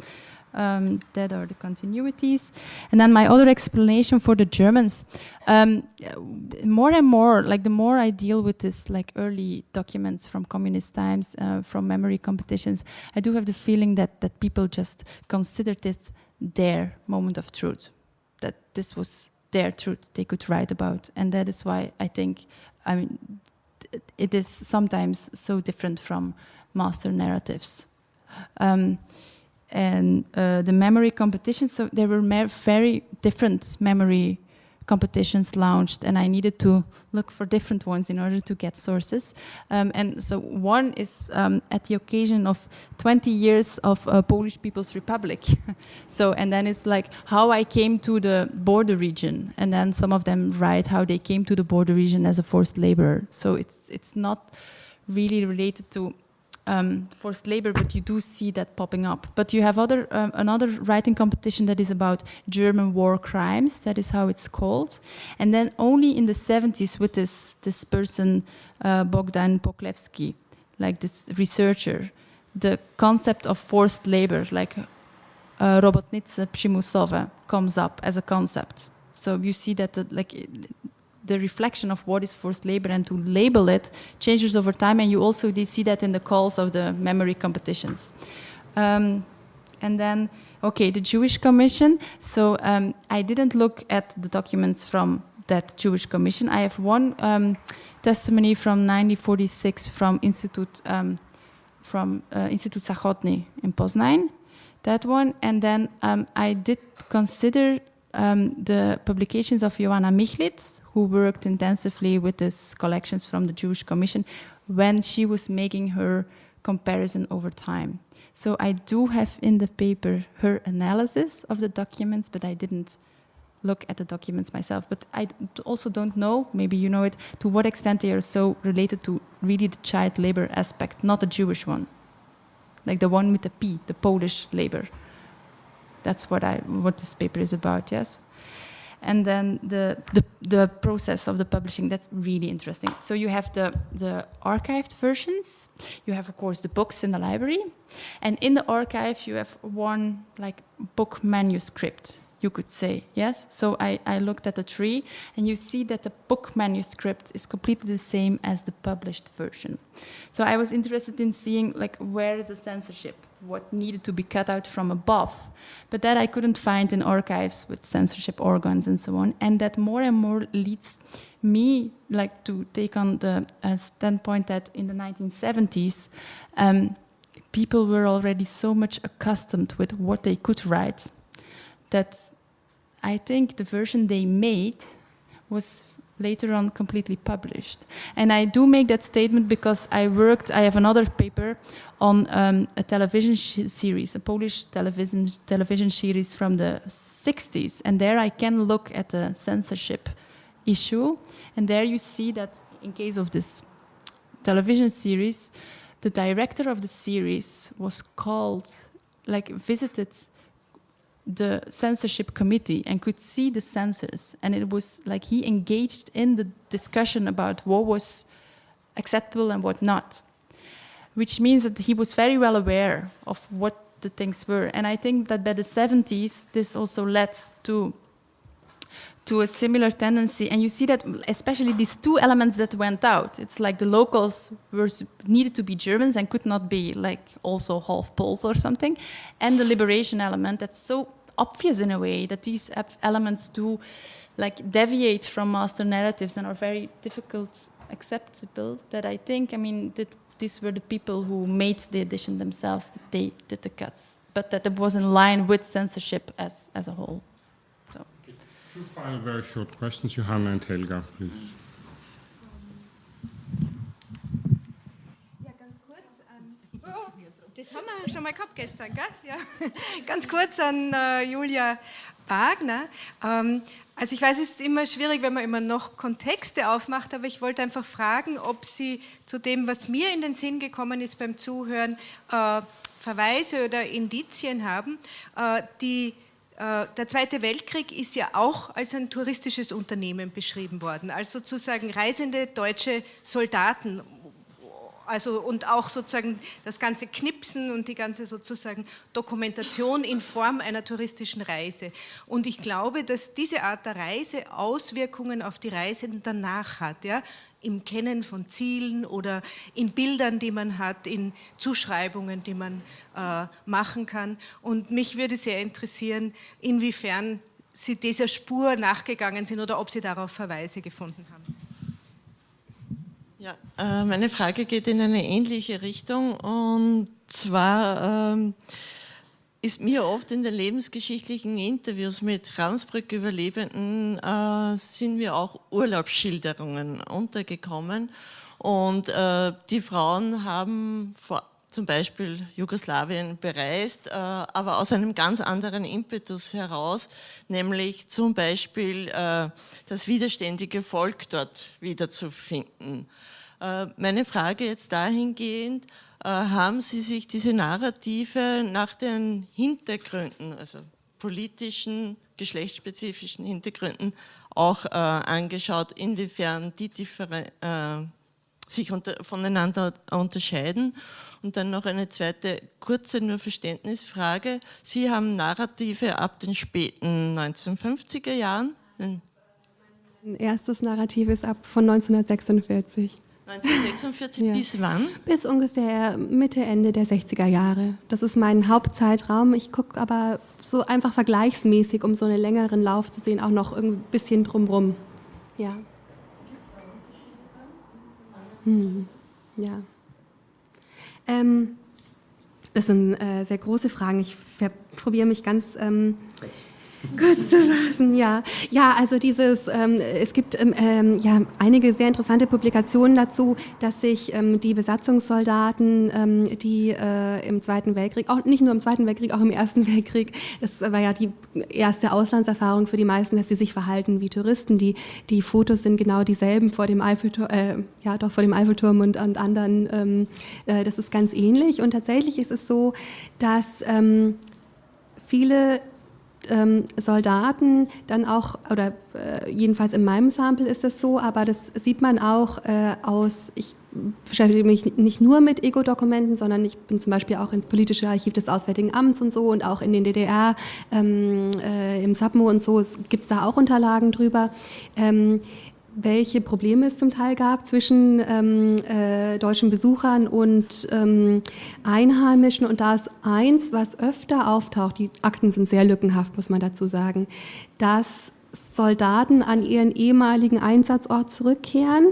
That are the continuities. And then my other explanation for the Germans, more and more, like the more I deal with this, like early documents from communist times, from memory competitions, I do have the feeling that people just considered it their moment of truth, that this was their truth they could write about. And that is why I think, it is sometimes so different from master narratives. And the memory competitions, so there were very different memory competitions launched, and I needed to look for different ones in order to get sources. And so one is at the occasion of 20 years of Polish People's Republic. So, and then it's like how I came to the border region, and then some of them write how they came to the border region as a forced laborer. So it's not really related to forced labor, but you do see that popping up. But you have another writing competition that is about German war crimes. That is how it's called. And then only in the 70s with this person, Bogdan Poklevsky, like this researcher, the concept of forced labor, like robotnice przymusowe, comes up as a concept. So you see that the reflection of what is forced labor and to label it changes over time, and you also see that in the calls of the memory competitions. And then, okay, the Jewish Commission. So I didn't look at the documents from that Jewish Commission. I have one testimony from 1946 from Institut Zachodny in Poznań, that one. And then I did consider the publications of Joanna Michlitz, who worked intensively with these collections from the Jewish Commission when she was making her comparison over time. So I do have in the paper her analysis of the documents, but I didn't look at the documents myself. But I also don't know, maybe you know it, to what extent they are so related to really the child labor aspect, not the Jewish one. Like the one with the P, the Polish labor. That's what this paper is about, yes. And then the process of the publishing, that's really interesting. So you have the archived versions, you have of course the books in the library, and in the archive you have one like book manuscript, you could say, yes? So I looked at the three, and you see that the book manuscript is completely the same as the published version. So I was interested in seeing like where is the censorship, what needed to be cut out from above, but that I couldn't find in archives with censorship organs and so on, and that more and more leads me like to take on the standpoint that in the 1970s people were already so much accustomed with what they could write that I think the version they made was later on completely published. And I do make that statement because I have another paper on a television series, a Polish television series from the 60s. And there I can look at the censorship issue. And there you see that in case of this television series, the director of the series was called, visited the censorship committee and could see the censors, and it was like he engaged in the discussion about what was acceptable and what not, which means that he was very well aware of what the things were. And I think that by the 70s this also led to a similar tendency, and you see that especially these two elements that went out, it's like the locals needed to be Germans and could not be like also half Poles or something, and the liberation element that's so obvious in a way that these elements do like deviate from master narratives and are very difficult acceptable that I think, I mean, that these were the people who made the edition themselves, that they did the cuts, but that it was in line with censorship as a whole. So. Okay. Two final very short questions, Johanna and Helga, please. Ja, ganz kurz. Das haben wir schon mal gehabt gestern, gell? Ja. Ganz kurz an Julia Wagner. Also ich weiß, es ist immer schwierig, wenn man immer noch Kontexte aufmacht, aber ich wollte einfach fragen, ob Sie zu dem, was mir in den Sinn gekommen ist beim Zuhören, Verweise oder Indizien haben. Der Zweite Weltkrieg ist ja auch als ein touristisches Unternehmen beschrieben worden, als sozusagen reisende deutsche Soldaten. Also, und auch sozusagen das ganze Knipsen und die ganze sozusagen Dokumentation in Form einer touristischen Reise. Und ich glaube, dass diese Art der Reise Auswirkungen auf die Reisenden danach hat, ja? Im Kennen von Zielen oder in Bildern, die man hat, in Zuschreibungen, die man machen kann. Und mich würde sehr interessieren, inwiefern Sie dieser Spur nachgegangen sind oder ob Sie darauf Verweise gefunden haben. Ja, meine Frage geht in eine ähnliche Richtung, und zwar ist mir oft in den lebensgeschichtlichen Interviews mit Ravensbrück-Überlebenden sind mir auch Urlaubsschilderungen untergekommen, und die Frauen haben zum Beispiel Jugoslawien bereist, aber aus einem ganz anderen Impetus heraus, nämlich zum Beispiel das widerständige Volk dort wiederzufinden. Meine Frage jetzt dahingehend, haben Sie sich diese Narrative nach den Hintergründen, also politischen, geschlechtsspezifischen Hintergründen auch angeschaut, inwiefern die sich voneinander unterscheiden? Und dann noch eine zweite kurze nur Verständnisfrage. Sie haben Narrative ab den späten 1950er Jahren? Mein erstes Narrativ ist von 1946. 1946 Ja. Bis wann? Bis ungefähr Mitte, Ende der 60er Jahre. Das ist mein Hauptzeitraum. Ich gucke aber so einfach vergleichsmäßig, um so einen längeren Lauf zu sehen, auch noch ein bisschen drumherum. Ja. Ja. Das sind sehr große Fragen. Ich probiere mich ganz kurz zu fassen, ja. Ja, also es gibt ja einige sehr interessante Publikationen dazu, dass sich die Besatzungssoldaten, die im Zweiten Weltkrieg, auch nicht nur im Zweiten Weltkrieg, auch im Ersten Weltkrieg, das war ja die erste Auslandserfahrung für die meisten, dass sie sich verhalten wie Touristen. Die Fotos sind genau dieselben vor dem Eiffelturm, vor dem Eiffelturm und anderen. Das ist ganz ähnlich, und tatsächlich ist es so, dass viele Soldaten dann auch, oder jedenfalls in meinem Sample ist das so, aber das sieht man auch ich beschäftige mich nicht nur mit Ego-Dokumenten, sondern ich bin zum Beispiel auch ins politische Archiv des Auswärtigen Amts und so, und auch in den DDR, im SAPMO und so, gibt es da auch Unterlagen drüber. Welche Probleme es zum Teil gab zwischen deutschen Besuchern und Einheimischen. Und da ist eins, was öfter auftaucht, die Akten sind sehr lückenhaft, muss man dazu sagen, dass Soldaten an ihren ehemaligen Einsatzort zurückkehren,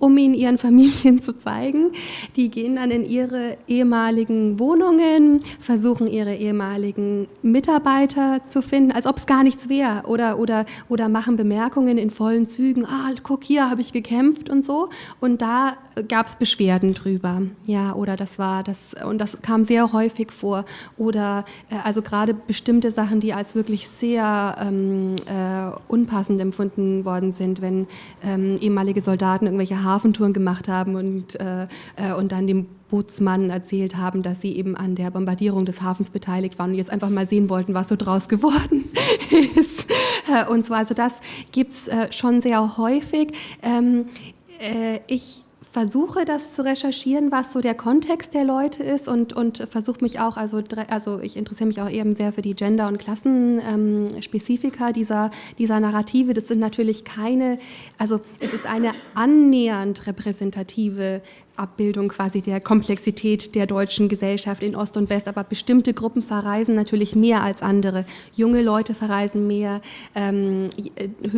um ihn ihren Familien zu zeigen. Die gehen dann in ihre ehemaligen Wohnungen, versuchen ihre ehemaligen Mitarbeiter zu finden, als ob es gar nichts wäre, oder machen Bemerkungen in vollen Zügen, guck, hier habe ich gekämpft und so. Und da gab es Beschwerden drüber. Ja, oder und das kam sehr häufig vor. Oder also gerade bestimmte Sachen, die als wirklich sehr unpassend empfunden worden sind, wenn ehemalige Soldaten irgendwelche Hafentouren gemacht haben und dann dem Bootsmann erzählt haben, dass sie eben an der Bombardierung des Hafens beteiligt waren und jetzt einfach mal sehen wollten, was so draus geworden ist. Und so, also das gibt es schon sehr häufig. Ich versuche das zu recherchieren, was so der Kontext der Leute ist, und versuche mich auch, also ich interessiere mich auch eben sehr für die Gender- und Klassenspezifika dieser Narrative. Das sind natürlich es ist eine annähernd repräsentative Abbildung quasi der Komplexität der deutschen Gesellschaft in Ost und West, aber bestimmte Gruppen verreisen natürlich mehr als andere. Junge Leute verreisen mehr,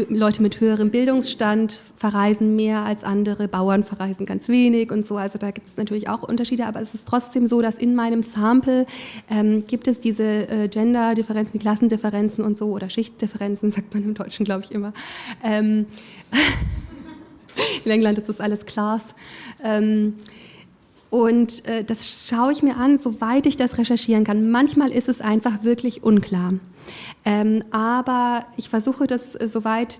Leute mit höherem Bildungsstand verreisen mehr als andere, Bauern verreisen ganz wenig und so, also da gibt es natürlich auch Unterschiede, aber es ist trotzdem so, dass in meinem Sample gibt es diese Gender-Differenzen, Klassendifferenzen und so, oder Schichtdifferenzen, sagt man im Deutschen, glaube ich, immer. In England ist das alles Class. Und das schaue ich mir an, soweit ich das recherchieren kann. Manchmal ist es einfach wirklich unklar. Aber ich versuche das soweit,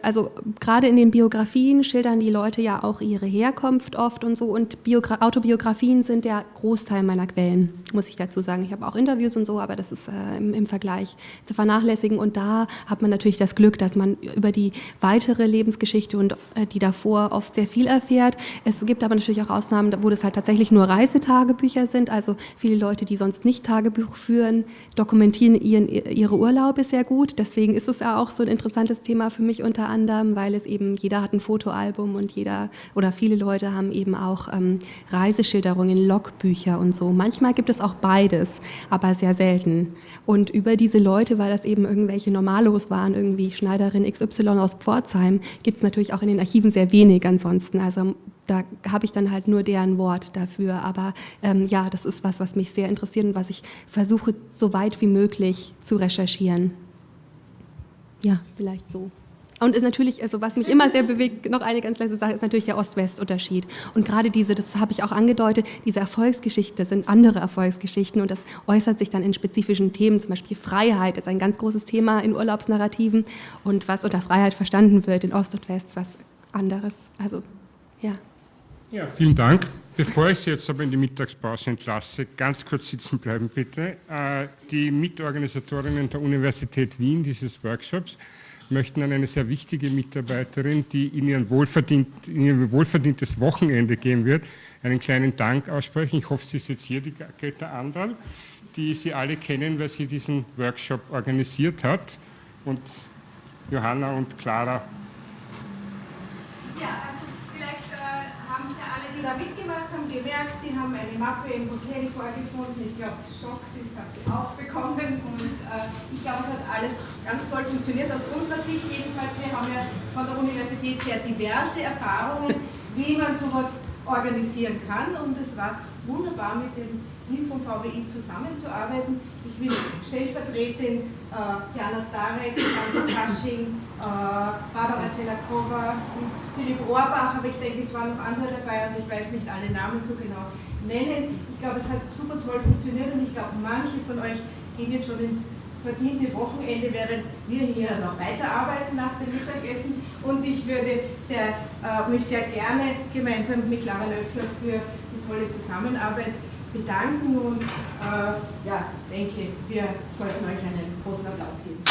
also gerade in den Biografien schildern die Leute ja auch ihre Herkunft oft und so, und Autobiografien sind der Großteil meiner Quellen, muss ich dazu sagen. Ich habe auch Interviews und so, aber das ist im Vergleich zu vernachlässigen, und da hat man natürlich das Glück, dass man über die weitere Lebensgeschichte und die davor oft sehr viel erfährt. Es gibt aber natürlich auch Ausnahmen, wo das halt tatsächlich nur Reisetagebücher sind, also viele Leute, die sonst nicht Tagebuch führen, dokumentieren ihre Urlaube sehr gut, deswegen ist es ja auch so ein interessantes Thema für mich unter anderem, weil es eben, jeder hat ein Fotoalbum und jeder oder viele Leute haben eben auch Reiseschilderungen, Logbücher und so. Manchmal gibt es auch beides, aber sehr selten. Und über diese Leute, weil das eben irgendwelche Normalos waren, irgendwie Schneiderin XY aus Pforzheim, gibt es natürlich auch in den Archiven sehr wenig ansonsten. Also da habe ich dann halt nur deren Wort dafür. Aber ja, das ist was mich sehr interessiert und was ich versuche, so weit wie möglich zu recherchieren. Ja, vielleicht so. Und ist natürlich, also was mich immer sehr bewegt, noch eine ganz leise Sache, ist natürlich der Ost-West-Unterschied. Und gerade diese, das habe ich auch angedeutet, diese Erfolgsgeschichte sind andere Erfolgsgeschichten und das äußert sich dann in spezifischen Themen, zum Beispiel Freiheit ist ein ganz großes Thema in Urlaubsnarrativen und was unter Freiheit verstanden wird in Ost und West, was anderes. Also, ja. Ja, vielen Dank. Bevor ich Sie jetzt aber in die Mittagspause entlasse, ganz kurz sitzen bleiben bitte. Die Mitorganisatorinnen der Universität Wien dieses Workshops möchten an eine sehr wichtige Mitarbeiterin, die in ihr wohlverdientes Wochenende gehen wird, einen kleinen Dank aussprechen. Ich hoffe, sie ist jetzt hier, die Greta Anderl, die Sie alle kennen, weil sie diesen Workshop organisiert hat. Und Johanna und Clara. Ja, also vielleicht haben Sie alle, die da mitgemacht haben, gemerkt, Sie haben eine Mappe im Hotel vorgefunden. Ich glaube, Schocksys hat sie auch bekommen und ich glaube, es hat alles ganz toll funktioniert. Aus unserer Sicht jedenfalls, wir haben ja von der Universität sehr diverse Erfahrungen, wie man sowas organisieren kann, und es war wunderbar, mit dem Team vom WWII zusammenzuarbeiten. Ich will stellvertretend Jana Starek, Sandra Fasching, Barbara Celakova und Philipp Rohrbach, aber ich denke, es waren noch andere dabei und ich weiß nicht alle Namen so genau nennen. Ich glaube, es hat super toll funktioniert und ich glaube, manche von euch gehen jetzt schon ins verdiente Wochenende, während wir hier noch weiterarbeiten nach dem Mittagessen, und ich würde mich sehr gerne gemeinsam mit Clara Löffler für die tolle Zusammenarbeit bedanken und ja, denke, wir sollten euch einen großen Applaus geben.